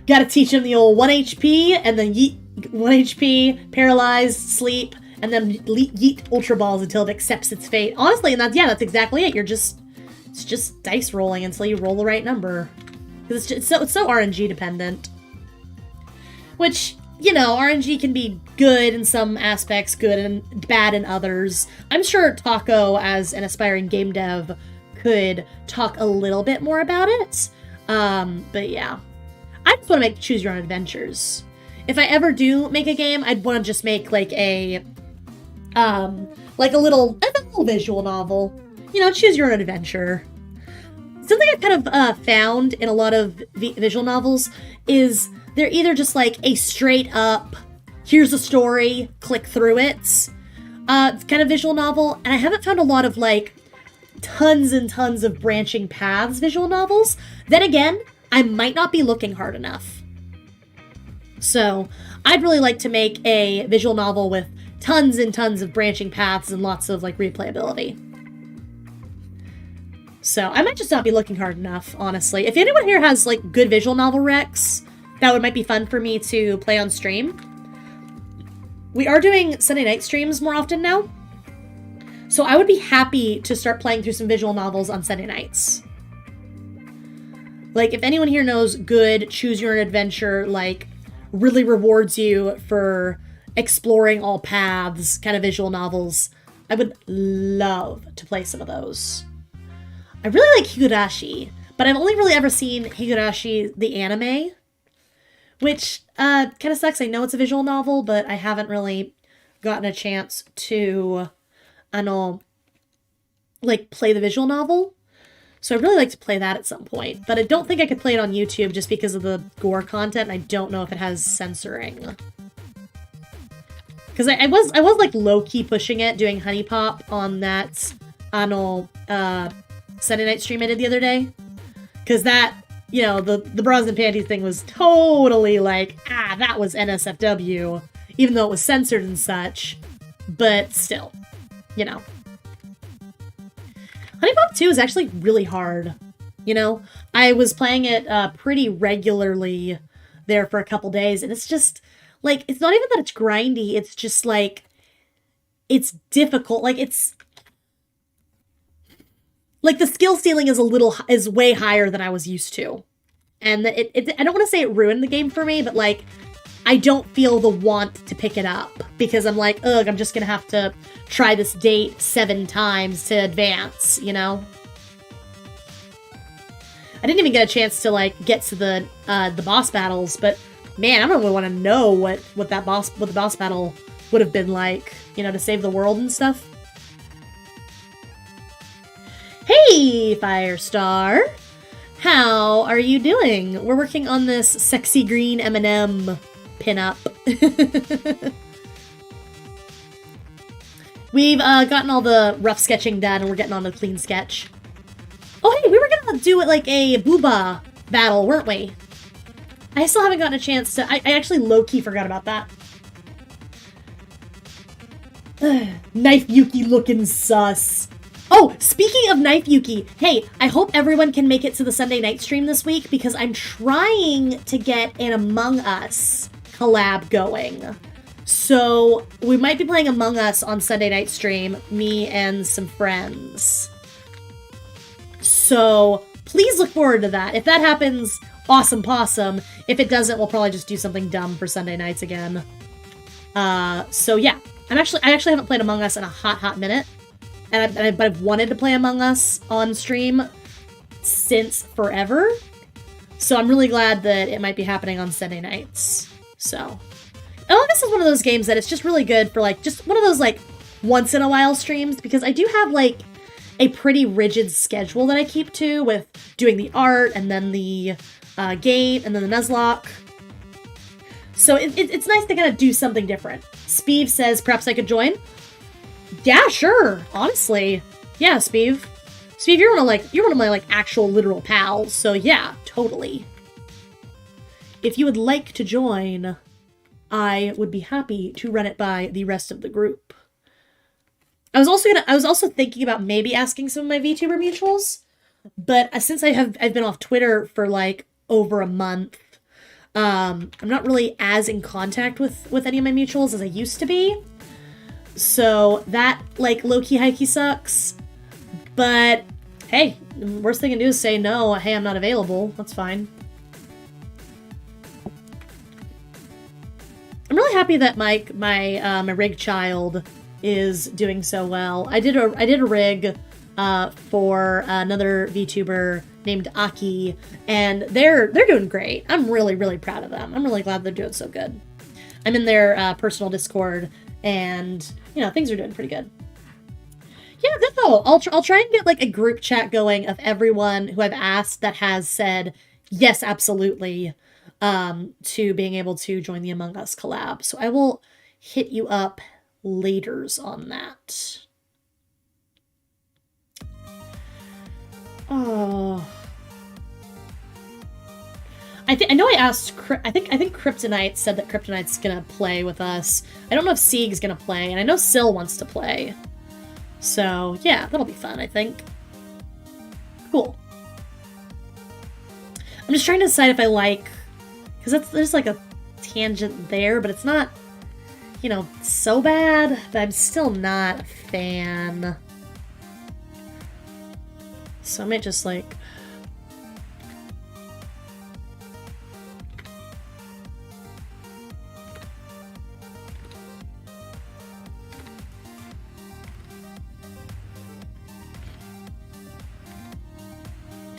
Gotta teach him the old 1 HP, and then yeet 1 HP, paralyzed, sleep, and then yeet Ultra Balls until it accepts its fate. Honestly, and that's exactly it. It's just dice rolling until you roll the right number. Because it's so RNG dependent. Which, you know, RNG can be good in some aspects, good and bad in others. I'm sure Taco, as an aspiring game dev, could talk a little bit more about it. But yeah. I just want to make choose your own adventures. If I ever do make a game, I'd want to just make like a little visual novel. You know, choose your own adventure. Something I've kind of found in a lot of visual novels is they're either just like a straight up, here's a story, click through it, kind of visual novel, and I haven't found a lot of like tons and tons of branching paths visual novels. Then again, I might not be looking hard enough. So I'd really like to make a visual novel with tons and tons of branching paths and lots of like replayability. So I might just not be looking hard enough, honestly. If anyone here has like good visual novel recs, that might be fun for me to play on stream. We are doing Sunday night streams more often now. So I would be happy to start playing through some visual novels on Sunday nights. Like, if anyone here knows good choose your own adventure, like, really rewards you for exploring all paths kind of visual novels, I would love to play some of those. I really like Higurashi, but I've only really ever seen Higurashi the anime, which kind of sucks. I know it's a visual novel, but I haven't really gotten a chance to, play the visual novel. So I'd really like to play that at some point, but I don't think I could play it on YouTube just because of the gore content. I don't know if it has censoring. Because I was like low-key pushing it, doing Honey Pop on that, Sunday night stream I did the other day. Because that, you know, the bras and panties thing was totally like, that was NSFW, even though it was censored and such. But still, you know, Honeypop 2 is actually really hard. You know, I was playing it pretty regularly there for a couple days, and it's just, like, it's not even that it's grindy, it's just, like, it's difficult. Like, it's... Like, the skill ceiling is way higher than I was used to. And I don't want to say it ruined the game for me, but, like, I don't feel the want to pick it up. Because I'm like, ugh, I'm just gonna have to try this date 7 times to advance, you know? I didn't even get a chance to, like, get to the boss battles, but man, I don't really want to know what the boss battle would have been like, you know, to save the world and stuff. Hey, Firestar! How are you doing? We're working on this sexy green M&M pinup. We've gotten all the rough sketching done, and we're getting on the clean sketch. Oh, hey, we were gonna do it like a booba battle, weren't we? I still haven't gotten a chance to... I actually low-key forgot about that. Knife Yuki looking sus. Oh, speaking of Knife Yuki, hey, I hope everyone can make it to the Sunday night stream this week because I'm trying to get an Among Us collab going. So we might be playing Among Us on Sunday night stream, me and some friends. So please look forward to that. If that happens, awesome possum. If it doesn't, we'll probably just do something dumb for Sunday nights again. So yeah, I actually haven't played Among Us in a hot minute. But I've wanted to play Among Us on stream since forever. So I'm really glad that it might be happening on Sunday nights. So Among Us is one of those games that it's just really good for, like, just one of those, like, once in a while streams, because I do have, like, a pretty rigid schedule that I keep to with doing the art and then the gate and then the Nuzlocke. So it's nice to kind of do something different. Speeve says, perhaps I could join? Yeah, sure. Honestly. Yeah, Speeve. Speeve, you're one of my, like, actual literal pals, so yeah, totally. If you would like to join, I would be happy to run it by the rest of the group. I was also thinking about maybe asking some of my VTuber mutuals, but since I've been off Twitter for, like, over a month, I'm not really as in contact with any of my mutuals as I used to be. So that, like, low-key hikey sucks. But hey, the worst thing I can do is say no, hey, I'm not available. That's fine. I'm really happy that my rig child is doing so well. I did a rig for another VTuber named Aki, and they're doing great. I'm really proud of them. I'm really glad they're doing so good. I'm in their personal Discord, and you know, things are doing pretty good. Yeah, good though. I'll try and get, like, a group chat going of everyone who I've asked that has said yes, absolutely, to being able to join the Among Us collab. So I will hit you up laters on that. Oh, I know I asked. I think Kryptonite said that Kryptonite's gonna play with us. I don't know if Sieg's gonna play, and I know Syl wants to play. So yeah, that'll be fun, I think. Cool. I'm just trying to decide if I like, because there's like a tangent there, but it's not, you know, so bad. But I'm still not a fan. So I might just, like,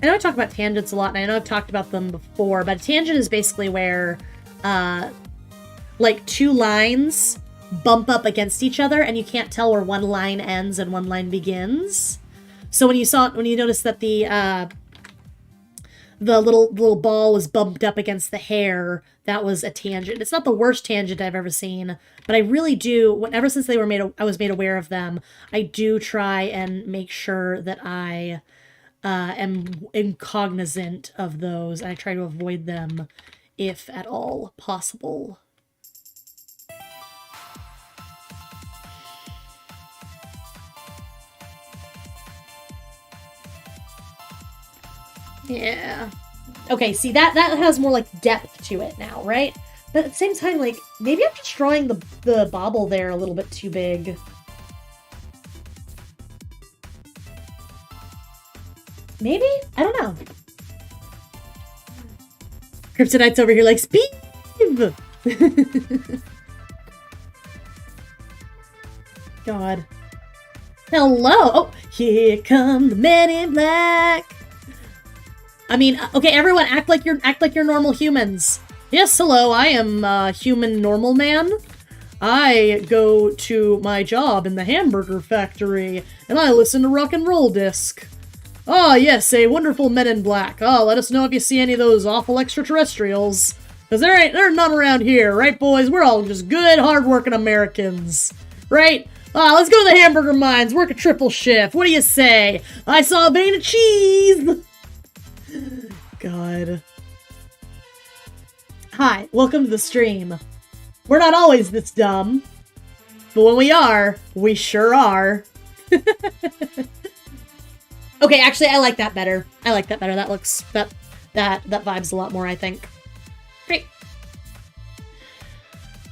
I know I talk about tangents a lot, and I know I've talked about them before, but a tangent is basically where, like, 2 lines bump up against each other, and you can't tell where one line ends and one line begins. So when you noticed that the little ball was bumped up against the hair, that was a tangent. It's not the worst tangent I've ever seen, but I really do, ever since I was made aware of them, I do try and make sure that I am cognizant of those. I try to avoid them if at all possible. Yeah. Okay, see, that has more, like, depth to it now, right? But at the same time, like, maybe I'm just drawing the bobble there a little bit too big. Maybe? I don't know. Kryptonite's over here like, Speeve! God. Hello! Oh, here come the men in black! I mean, okay, everyone, act like you're normal humans. Yes, hello, I am a human normal man. I go to my job in the hamburger factory, and I listen to rock and roll disc. Ah, yes, a wonderful Men in Black. Oh, let us know if you see any of those awful extraterrestrials. Because they're none around here, right, boys? We're all just good, hard-working Americans. Right? Let's go to the hamburger mines, work a triple shift. What do you say? I saw a vein of cheese! God. Hi, welcome to the stream. We're not always this dumb. But when we are, we sure are. Okay, actually, I like that better. I like that better. That looks... That vibes a lot more, I think. Great.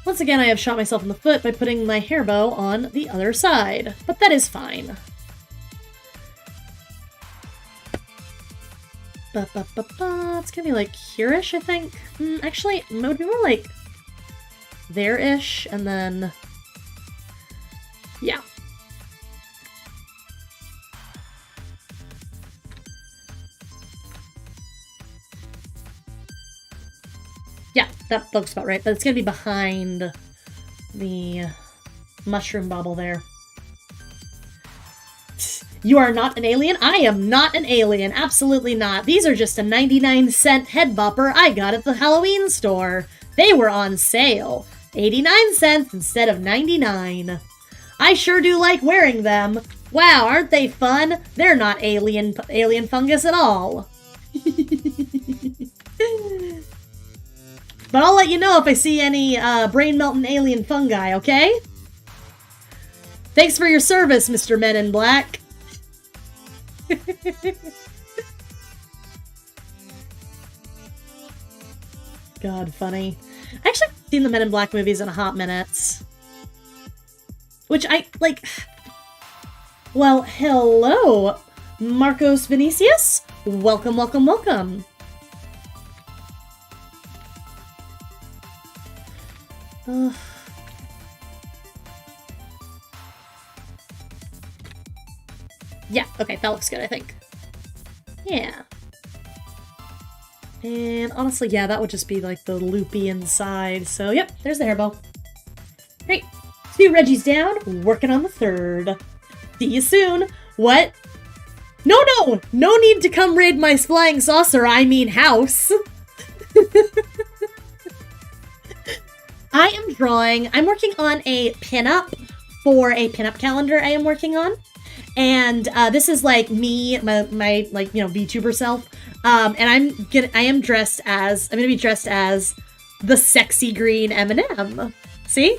Once again, I have shot myself in the foot by putting my hair bow on the other side. But that is fine. It's gonna be like here-ish, I think. Actually, it would be more like there-ish, and then... Yeah. Yeah, that looks about right, but it's gonna be behind the mushroom bobble there. You are not an alien? I am not an alien. Absolutely not. These are just a 99-cent head bopper I got at the Halloween store. They were on sale. 89 cents instead of 99. I sure do like wearing them. Wow, aren't they fun? They're not alien fungus at all. But I'll let you know if I see any brain-melting alien fungi, okay? Thanks for your service, Mr. Men in Black. God, funny. I actually haven't seen the Men in Black movies in a hot minute. Which I, like... Well, hello, Marcos Vinicius. Welcome, welcome, welcome. Yeah, okay, that looks good, I think. Yeah. And honestly, yeah, that would just be like the loopy inside. So, yep, there's the hairbow. Great. 2 Reggies down, working on the 3rd. See you soon. What? No, no! No need to come raid my flying saucer, I mean house. I am drawing, I'm working on a pinup for a pinup calendar I am working on. And this is like me, my like, you know, VTuber self. And I'm gonna be dressed as the sexy green M&M. See?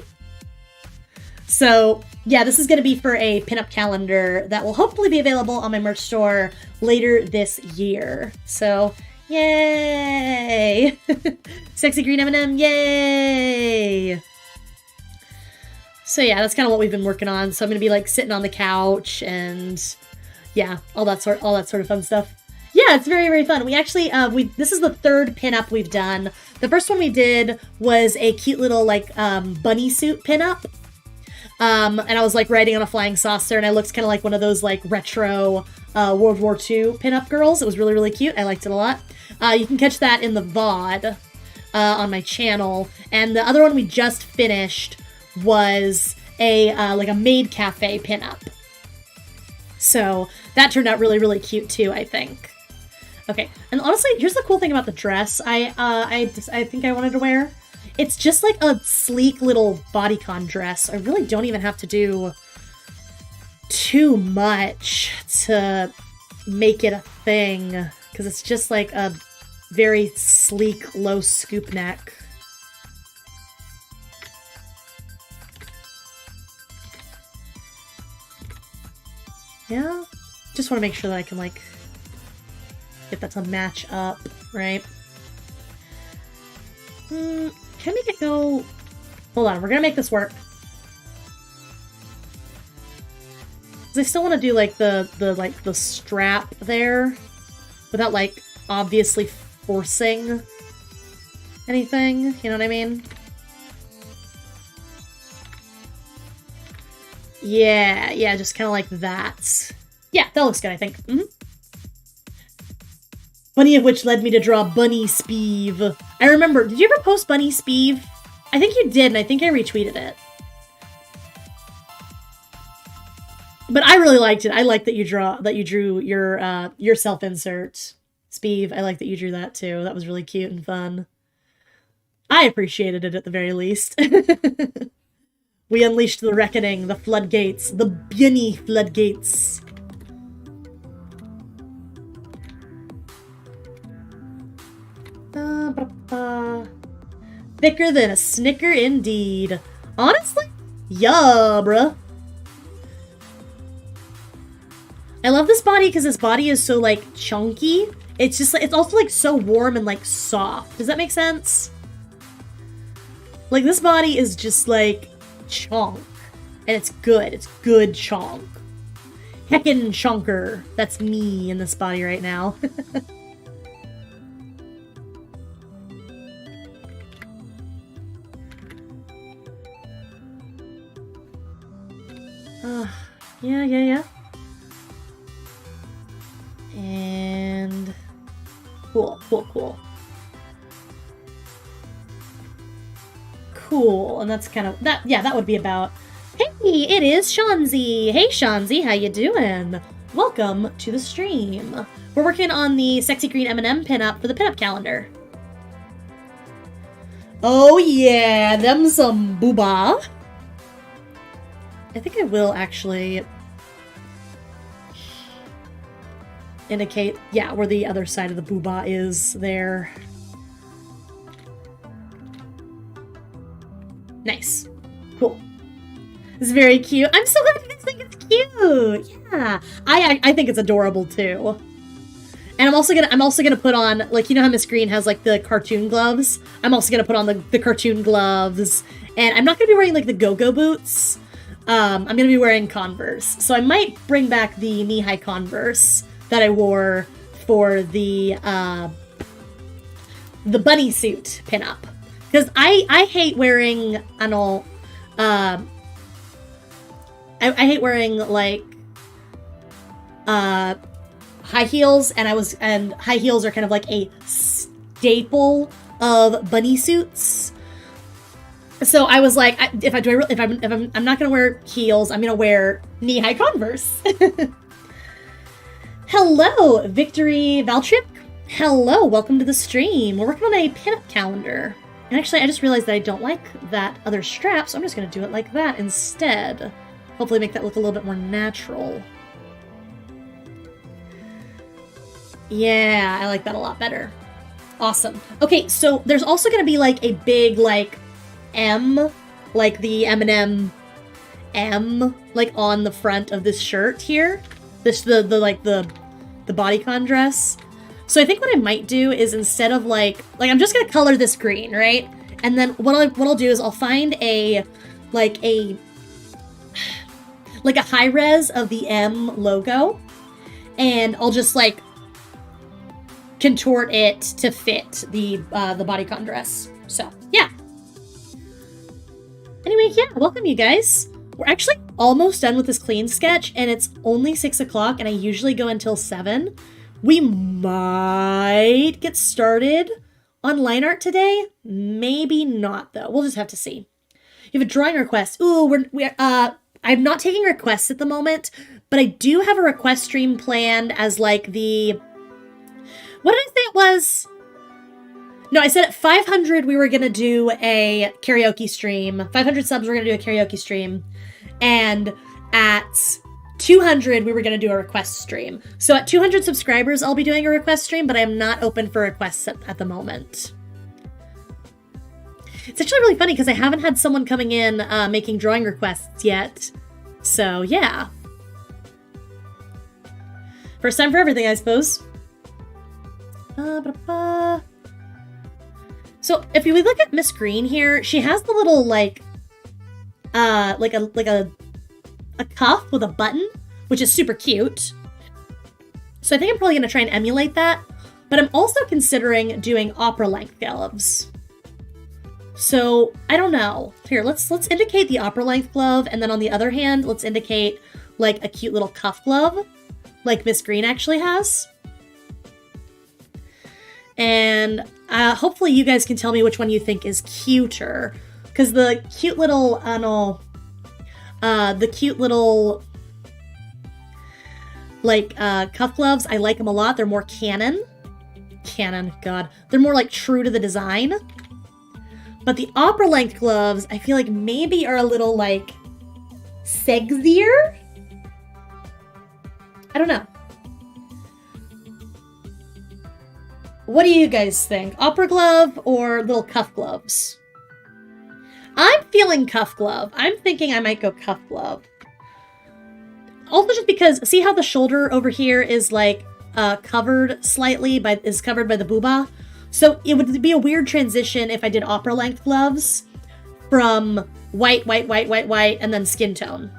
So, yeah, this is gonna be for a pinup calendar that will hopefully be available on my merch store later this year. So, yay! Sexy green M&M, yay! So yeah, that's kind of what we've been working on. So I'm gonna be like sitting on the couch and yeah, all that sort of fun stuff. Yeah, it's very, very fun. We actually, this is the 3rd pinup we've done. The first one we did was a cute little like bunny suit pinup. And I was like riding on a flying saucer and I looked kind of like one of those like retro World War II pinup girls. It was really, really cute. I liked it a lot. You can catch that in the VOD on my channel. And the other one we just finished was a like a maid cafe pinup. So that turned out really, really cute too, I think. Okay, and honestly, here's the cool thing about the dress I think I wanted to wear. It's just like a sleek little bodycon dress. I really don't even have to do too much to make it a thing, because it's just like a very sleek, low scoop neck. Yeah, just want to make sure that I can like Get that to match up, right? Can I make it go... Hold on, we're gonna make this work. Because I still want to do, like, the strap there without, like, obviously forcing anything. You know what I mean? Yeah, just kind of like that. Yeah, that looks good, I think. Funny of which led me to draw Bunny Speeve. I remember, did you ever post Bunny Speeve? I think you did, and I think I retweeted it. But I really liked it. I like that you drew your self-insert, Speeve. I like that you drew that too. That was really cute and fun. I appreciated it at the very least. We unleashed the reckoning, the floodgates, the bunny floodgates. Thicker than a Snicker indeed. Honestly? Yeah, bruh. I love this body because this body is so, like, chunky. It's just, like, it's also, like, so warm and, like, soft. Does that make sense? Like, this body is just, like, chonk. And it's good. It's good chonk. Heckin' chonker. That's me in this body right now. Yeah. And cool. Cool, and that's kind of that. Yeah, that would be about. Hey, it is Shanzi. Hey, Shanzi, how you doing? Welcome to the stream. We're working on the sexy green M&M pinup for the pinup calendar. Oh yeah, them some booba. I think I will actually indicate, yeah, where the other side of the booba is there. Nice. Cool. It's very cute. I'm so glad you guys think it's cute. Yeah. I think it's adorable too. And I'm also gonna put on, like, you know how Miss Green has, like, the cartoon gloves? I'm also gonna put on the cartoon gloves. And I'm not gonna be wearing, like, the go-go boots. I'm gonna be wearing Converse. So I might bring back the knee-high Converse that I wore for the bunny suit pinup. Because I hate wearing, I don't, I hate wearing, like, high heels, and high heels are kind of like a staple of bunny suits. So I was like, I'm not gonna wear heels, I'm gonna wear knee-high Converse. Hello, Victory Valtrip. Hello, welcome to the stream. We're working on a pinup calendar. And actually, I just realized that I don't like that other strap, so I'm just gonna do it like that instead. Hopefully make that look a little bit more natural. Yeah, I like that a lot better. Awesome. Okay, so there's also gonna be like a big, like, M, like the M&M M, like on the front of this shirt here. This, the bodycon dress. So I think what I might do is, instead of like I'm just gonna color this green, right? And then what I'll do is I'll find a high res of the M logo, and I'll just like contort it to fit the bodycon dress. So yeah. Anyway, yeah, welcome you guys. We're actually almost done with this clean sketch, and it's only 6 o'clock, and I usually go until 7. We might get started on line art today. Maybe not, though. We'll just have to see. You have a drawing request. Ooh, I'm not taking requests at the moment, but I do have a request stream planned as like the... What did I say it was? No, I said at 500 we were going to do a karaoke stream. 500 subs we're going to do a karaoke stream. And at 200 we were going to do a request stream. So at 200 subscribers I'll be doing a request stream, but I am not open for requests at the moment. It's actually really funny because I haven't had someone coming in making drawing requests yet. So yeah. First time for everything, I suppose. So if we look at Miss Green here, she has the little like a cuff with a button, which is super cute. So I think I'm probably gonna try and emulate that, but I'm also considering doing opera length gloves. So I don't know. Here, let's indicate the opera length glove, and then on the other hand, let's indicate like a cute little cuff glove, like Miss Green actually has. And hopefully you guys can tell me which one you think is cuter. Because the cute little, cuff gloves, I like them a lot. They're more canon. God. They're more, like, true to the design. But the opera length gloves, I feel like maybe are a little, like, sexier? I don't know. What do you guys think? Opera glove or little cuff gloves? I'm feeling cuff glove. I'm thinking I might go cuff glove. Also just because, see how the shoulder over here is like covered slightly by the booba? So it would be a weird transition if I did opera length gloves from white, and then skin tone.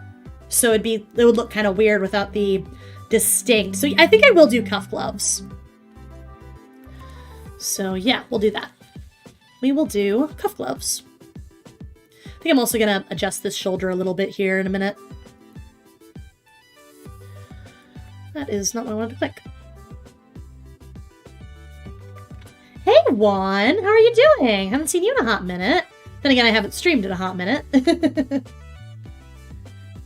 So it would look kind of weird without the distinct. So I think I will do cuff gloves. So yeah, we'll do that. We will do cuff gloves. I think I'm also gonna adjust this shoulder a little bit here in a minute. That is not what I wanted to click. Hey Juan, how are you doing? Haven't seen you in a hot minute. Then again, I haven't streamed in a hot minute.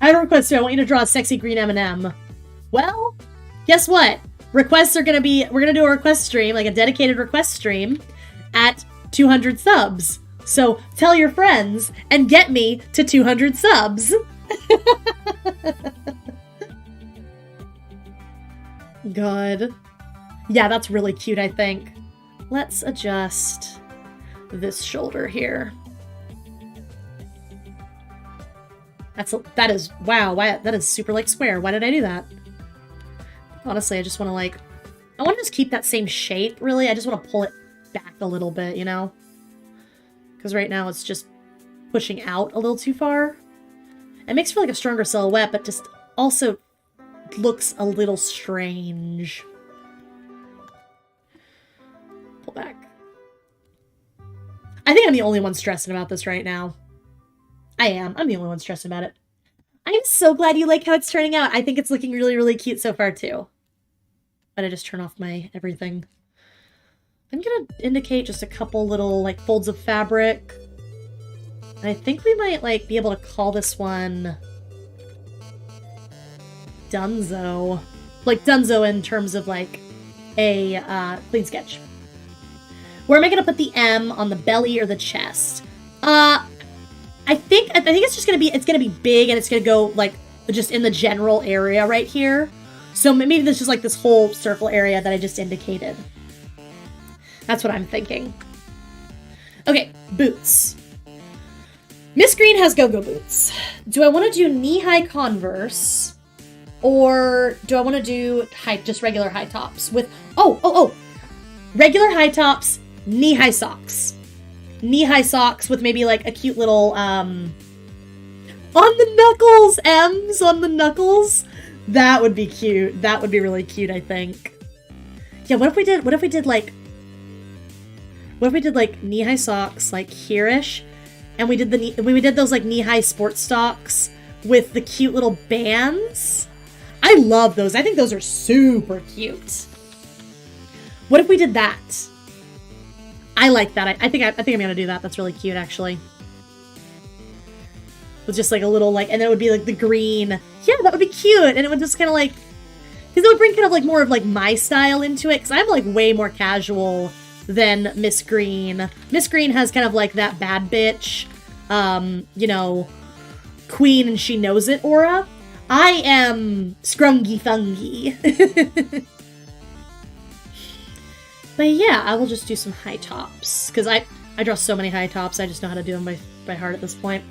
I have a request too. I want you to draw a sexy green M&M. Well, guess what? Requests are gonna be, we're gonna do a request stream, like a dedicated request stream at 200 subs. So tell your friends and get me to 200 subs. God. Yeah, that's really cute, I think. Let's adjust this shoulder here. That is super like square. Why did I do that? Honestly, I just want to I want to just keep that same shape, really. I just want to pull it back a little bit, you know? Because right now it's just pushing out a little too far. It makes for like a stronger silhouette, but just also looks a little strange. Pull back. I think I'm the only one stressing about this right now. I am. I'm the only one stressing about it. I'm so glad you like how it's turning out. I think it's looking really, really cute so far, too. But I just turn off my everything. I'm gonna indicate just a couple little, like, folds of fabric. And I think we might, like, be able to call this one Dunzo. Like, Dunzo in terms of, like, a clean sketch. Where am I gonna put the M on the belly or the chest? I think it's just gonna be, big and it's gonna go, like, just in the general area right here. So maybe this is like this whole circle area that I just indicated. That's what I'm thinking. Okay, boots. Miss Green has go-go boots. Do I want to do knee-high Converse, or do I want to do just regular high tops with regular high tops, knee-high socks. Knee-high socks with maybe like a cute little on the knuckles, M's on the knuckles. That would be cute. That would be really cute, I think. Yeah, what if we did like knee-high socks, like here-ish, and we did those like knee-high sports socks with the cute little bands? I love those. I think those are super cute. What if we did that? I like that. I think I'm gonna do that. That's really cute, actually. With just like a little like, and then it would be like the green. Yeah, that would be cute. And it would just kind of like, because it would bring kind of like more of like my style into it. Because I'm like way more casual than Miss Green. Miss Green has kind of like that bad bitch, you know, queen and she knows it aura. I am scrungy fungy. But yeah, I will just do some high tops. Because I draw so many high tops, I just know how to do them by heart at this point.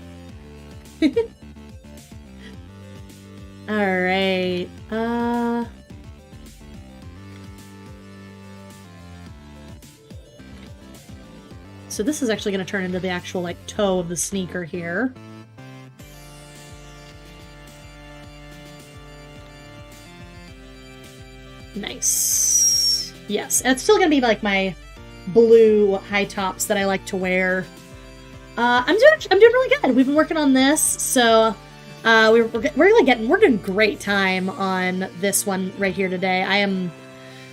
Alright. So this is actually going to turn into the actual, like, toe of the sneaker here. Nice. Yes, and it's still going to be, like, my blue high tops that I like to wear. I'm doing really good. We've been working on this, so we're doing great time on this one right here today. I'm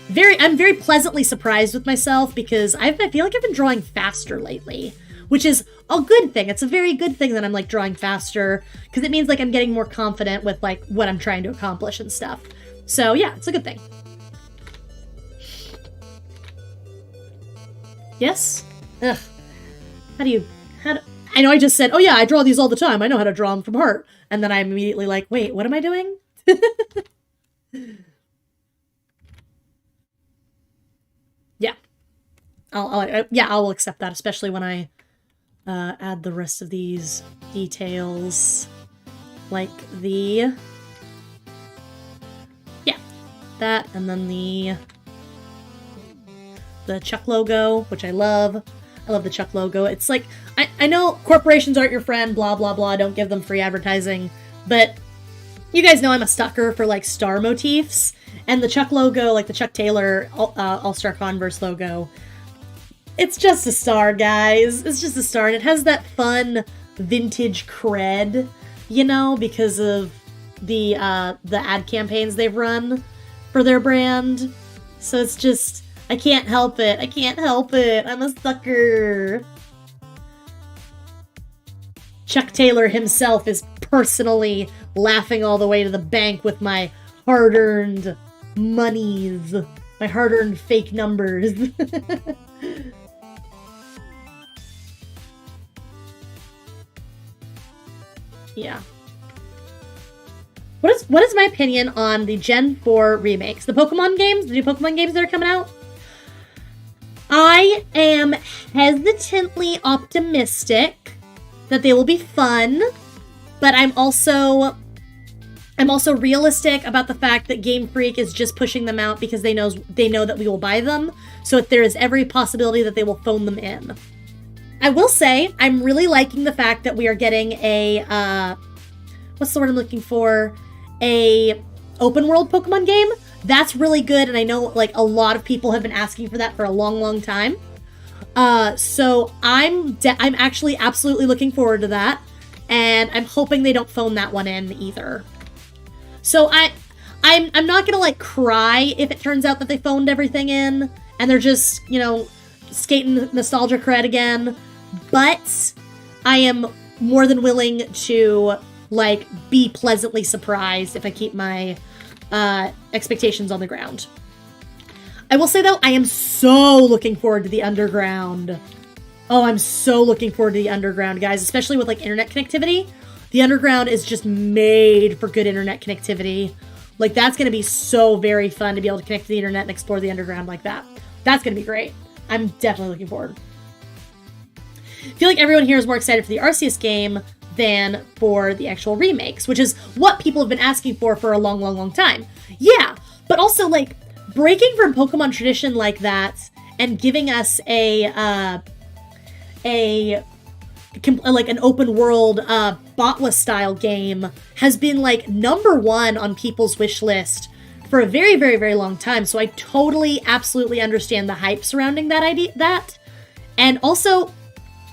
very pleasantly surprised with myself because I feel like I've been drawing faster lately, which is a good thing. It's a very good thing that I'm like drawing faster because it means like I'm getting more confident with like what I'm trying to accomplish and stuff. So yeah, it's a good thing. Yes? Ugh. I know I just said, oh yeah, I draw these all the time. I know how to draw them from heart. And then I'm immediately like, wait, what am I doing? Yeah. I'll accept that, especially when I add the rest of these details. Like the... Yeah. That, and then the Chuck logo, which I love. I love the Chuck logo. It's like, I know corporations aren't your friend, blah, blah, blah, don't give them free advertising, but you guys know I'm a sucker for, like, star motifs, and the Chuck logo, like the Chuck Taylor All-Star Converse logo, it's just a star, guys. It's just a star, and it has that fun vintage cred, you know, because of the ad campaigns they've run for their brand. So it's just... I can't help it. I can't help it. I'm a sucker. Chuck Taylor himself is personally laughing all the way to the bank with my hard-earned monies. My hard-earned fake numbers. Yeah. What is my opinion on the Gen 4 remakes? The Pokemon games? The new Pokemon games that are coming out? I am hesitantly optimistic that they will be fun, but I'm also realistic about the fact that Game Freak is just pushing them out because they know that we will buy them, so there is every possibility that they will phone them in. I will say, I'm really liking the fact that we are getting a, what's the word I'm looking for? A open world Pokemon game. That's really good, and I know like a lot of people have been asking for that for a long time. So I'm actually absolutely looking forward to that, and I'm hoping they don't phone that one in either. So I'm not gonna like cry if it turns out that they phoned everything in and they're just, you know, skating nostalgia cred again. But I am more than willing to like be pleasantly surprised if I keep my expectations on the ground. I will say though, I am so looking forward to the Underground. Oh, I'm so looking forward to the Underground, guys, especially with like internet connectivity. The Underground is just made for good internet connectivity. Like that's going to be so very fun to be able to connect to the internet and explore the Underground like that. That's going to be great. I'm definitely looking forward. I feel like everyone here is more excited for the Arceus game than for the actual remakes, which is what people have been asking for a long time. Yeah, but also like breaking from Pokemon tradition like that and giving us like an open world Botwa style game has been like #1 on people's wish list for a very long time. So I totally absolutely understand the hype surrounding that. And also,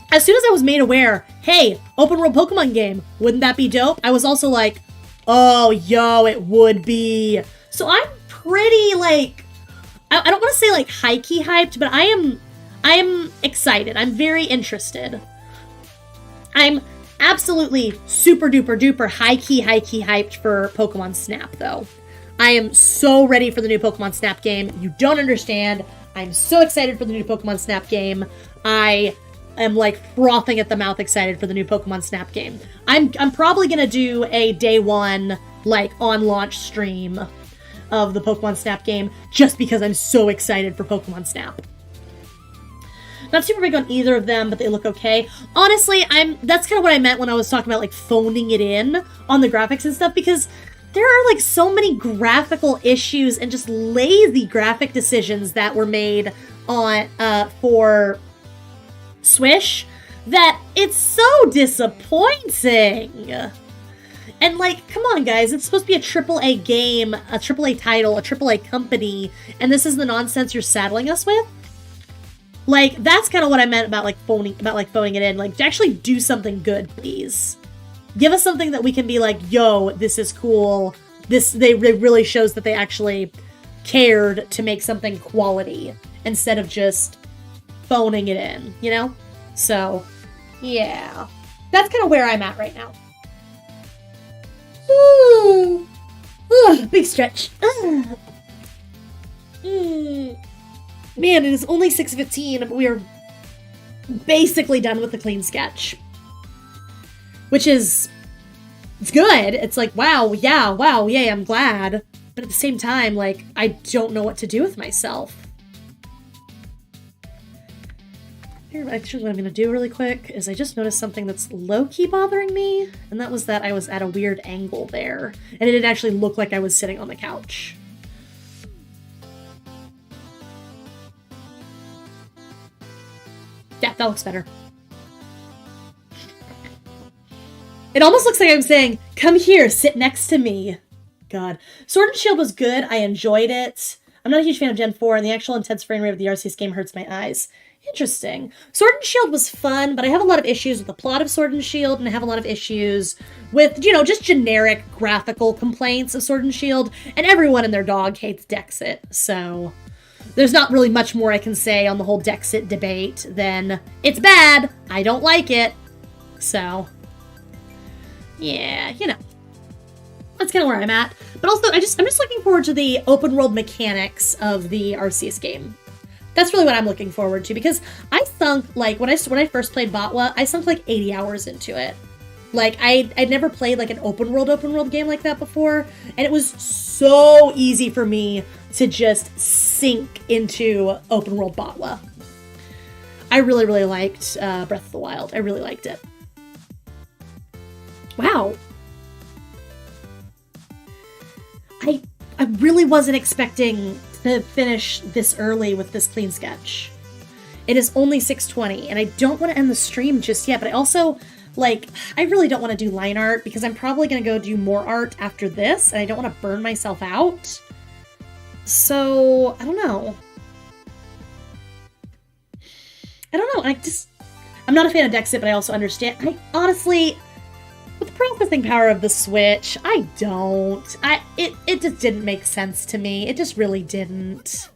as soon as I was made aware, hey, open world Pokemon game, wouldn't that be dope? I was also like, oh, yo, it would be. So I'm pretty like, I don't want to say like high-key hyped, but I am excited. I'm very interested. I'm absolutely super duper duper high-key hyped for Pokemon Snap though. I am so ready for the new Pokemon Snap game. You don't understand. I'm so excited for the new Pokemon Snap game. I am like frothing at the mouth excited for the new Pokemon Snap game. I'm probably gonna do a day one like on launch stream of the Pokemon Snap game just because I'm so excited for Pokemon Snap. Not super big on either of them, but they look okay. Honestly, that's kind of what I meant when I was talking about like phoning it in on the graphics and stuff, because there are like so many graphical issues and just lazy graphic decisions that were made on for swish that it's so disappointing. And like, come on guys, it's supposed to be a AAA game, a AAA title, a AAA company, and this is the nonsense you're saddling us with? Like, that's kind of what I meant about like phoning it in. Like, actually do something good, please. Give us something that we can be like, yo, this is cool. It really shows that they actually cared to make something quality instead of just phoning it in, you know? So, yeah. That's kind of where I'm at right now. Ooh. Ooh, big stretch. Man, it is only 6:15, but we are basically done with the clean sketch. Which is, it's good. It's like, wow, yay, I'm glad. But at the same time, like, I don't know what to do with myself. Actually, what I'm going to do really quick is I just noticed something that's low-key bothering me, and that was that I was at a weird angle there, and it didn't actually look like I was sitting on the couch. Yeah, that looks better. It almost looks like I'm saying, come here, sit next to me. God. Sword and Shield was good. I enjoyed it. I'm not a huge fan of Gen 4, and the actual intense frame rate of the RCS game hurts my eyes. Interesting. Sword and Shield was fun, but I have a lot of issues with the plot of Sword and Shield, and I have a lot of issues with, you know, just generic graphical complaints of Sword and Shield, and everyone and their dog hates Dexit, so there's not really much more I can say on the whole Dexit debate than, it's bad, I don't like it, so, yeah, you know. That's kind of where I'm at. But also, I'm just looking forward to the open world mechanics of the Arceus game. That's really what I'm looking forward to, because I sunk, like, when I first played Batwa, I sunk like 80 hours into it. Like, I'd never played like an open world game like that before, and it was so easy for me to just sink into open world Batwa. I really, really liked Breath of the Wild. I really liked it. Wow. I really wasn't expecting to finish this early with this clean sketch. It is only 6:20, and I don't want to end the stream just yet, but I also, like, I really don't want to do line art, because I'm probably going to go do more art after this, and I don't want to burn myself out. So, I don't know. I'm not a fan of Dexit, but I also understand. I honestly, with the processing power of the Switch, I don't. It just didn't make sense to me. It just really didn't.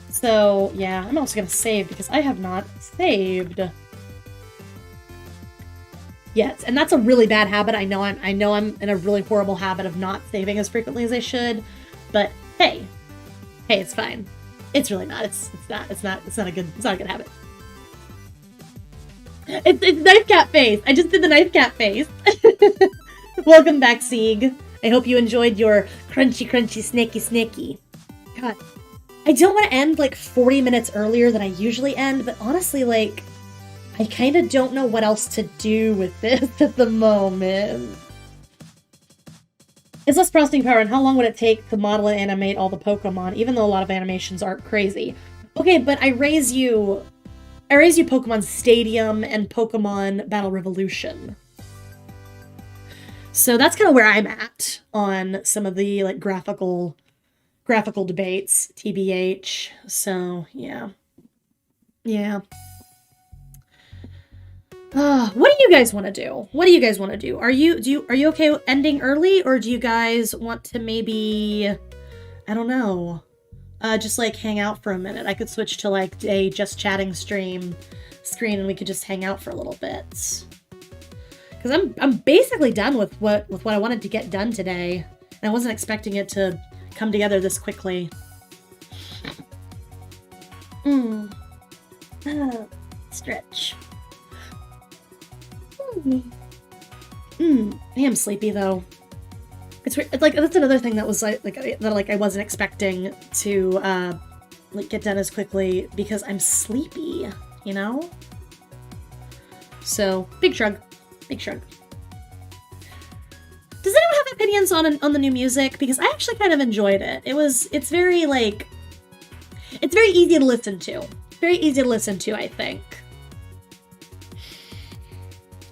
So, yeah, I'm also going to save because I have not saved yet. And that's a really bad habit. I know I'm in a really horrible habit of not saving as frequently as I should. But hey, it's fine. It's really not. It's not a good habit. It's knife cat face. I just did the knife cat face. Welcome back, Sieg. I hope you enjoyed your crunchy, snacky. God, I don't want to end like 40 minutes earlier than I usually end, but honestly, like, I kind of don't know what else to do with this at the moment. It's less processing power, and how long would it take to model and animate all the Pokemon, even though a lot of animations aren't crazy? Okay, but I raise you Pokemon Stadium and Pokemon Battle Revolution. So that's kind of where I'm at on some of the like graphical debates, TBH. So yeah. What do you guys want to do? Are you okay ending early, or do you guys want to maybe, I don't know, just like hang out for a minute? I could switch to like a just chatting screen and we could just hang out for a little bit. Because I'm basically done with what I wanted to get done today. And I wasn't expecting it to come together this quickly. Stretch. I am sleepy though. It's like, that's another thing that was like I wasn't expecting to like get done as quickly, because I'm sleepy, you know? So, big shrug. Does anyone have opinions on the new music? Because I actually kind of enjoyed it. It's very easy to listen to. very easy to listen to, I think.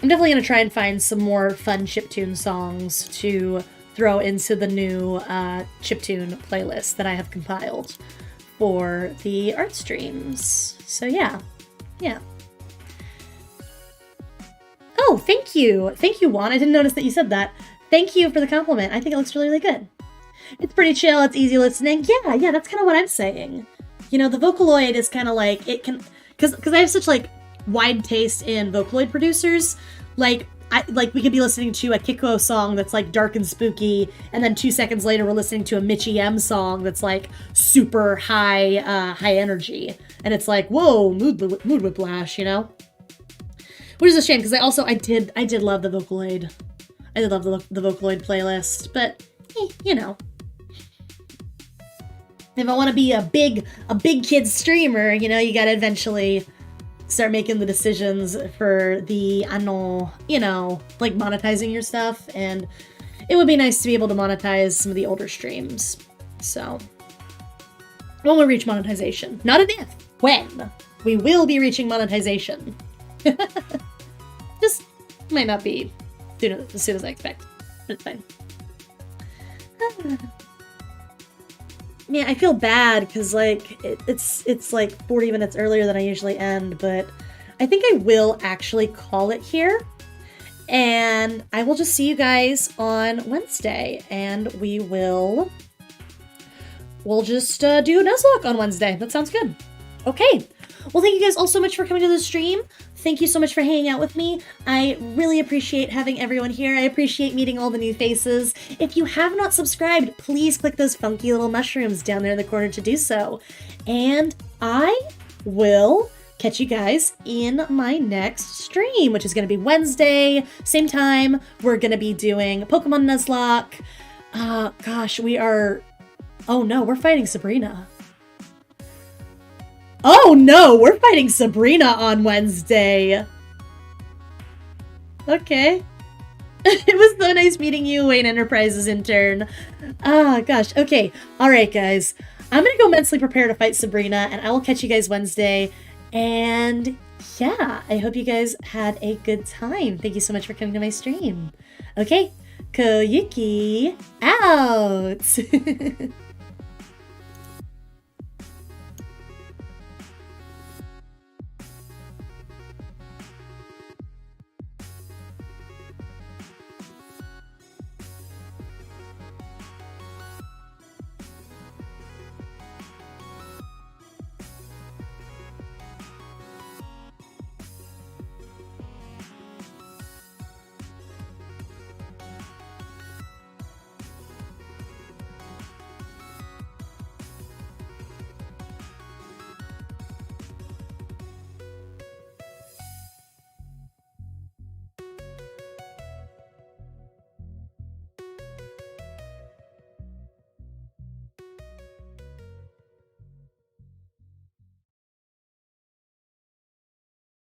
I'm definitely going to try and find some more fun chiptune songs to throw into the new chiptune playlist that I have compiled for the art streams. So yeah. Oh, thank you. Thank you, Juan. I didn't notice that you said that. Thank you for the compliment. I think it looks really, really good. It's pretty chill. It's easy listening. Yeah, that's kind of what I'm saying. You know, the Vocaloid is kind of like, it can, because I have such like wide taste in Vocaloid producers. Like we could be listening to a Kiko song that's like dark and spooky, and then 2 seconds later we're listening to a Mitchie M song that's like super high energy, and it's like, whoa, mood whiplash, you know? Which is a shame, because I did love the Vocaloid. I did love the Vocaloid playlist, but you know, if I want to be a big kid streamer, you know, you gotta eventually start making the decisions for the, you know, like monetizing your stuff, and it would be nice to be able to monetize some of the older streams. So, when we reach monetization. Not an if, when. We will be reaching monetization. Just might not be as soon as I expect. But it's fine. Man, I feel bad because like it's like 40 minutes earlier than I usually end, but I think I will actually call it here, and I will just see you guys on Wednesday, and we'll just do a Nuzlocke on Wednesday. That sounds good. Okay. Well, thank you guys all so much for coming to the stream. Thank you so much for hanging out with me. I really appreciate having everyone here. I appreciate meeting all the new faces. If you have not subscribed, please click those funky little mushrooms down there in the corner to do so. And I will catch you guys in my next stream, which is going to be Wednesday, same time. We're going to be doing Pokemon Nuzlocke. Gosh, oh no, we're fighting Sabrina. Oh no, we're fighting Sabrina on Wednesday. Okay. It was so nice meeting you, Wayne Enterprises intern. Gosh. Okay. All right, guys. I'm going to go mentally prepare to fight Sabrina, and I will catch you guys Wednesday. And yeah, I hope you guys had a good time. Thank you so much for coming to my stream. Okay. Koyuki out.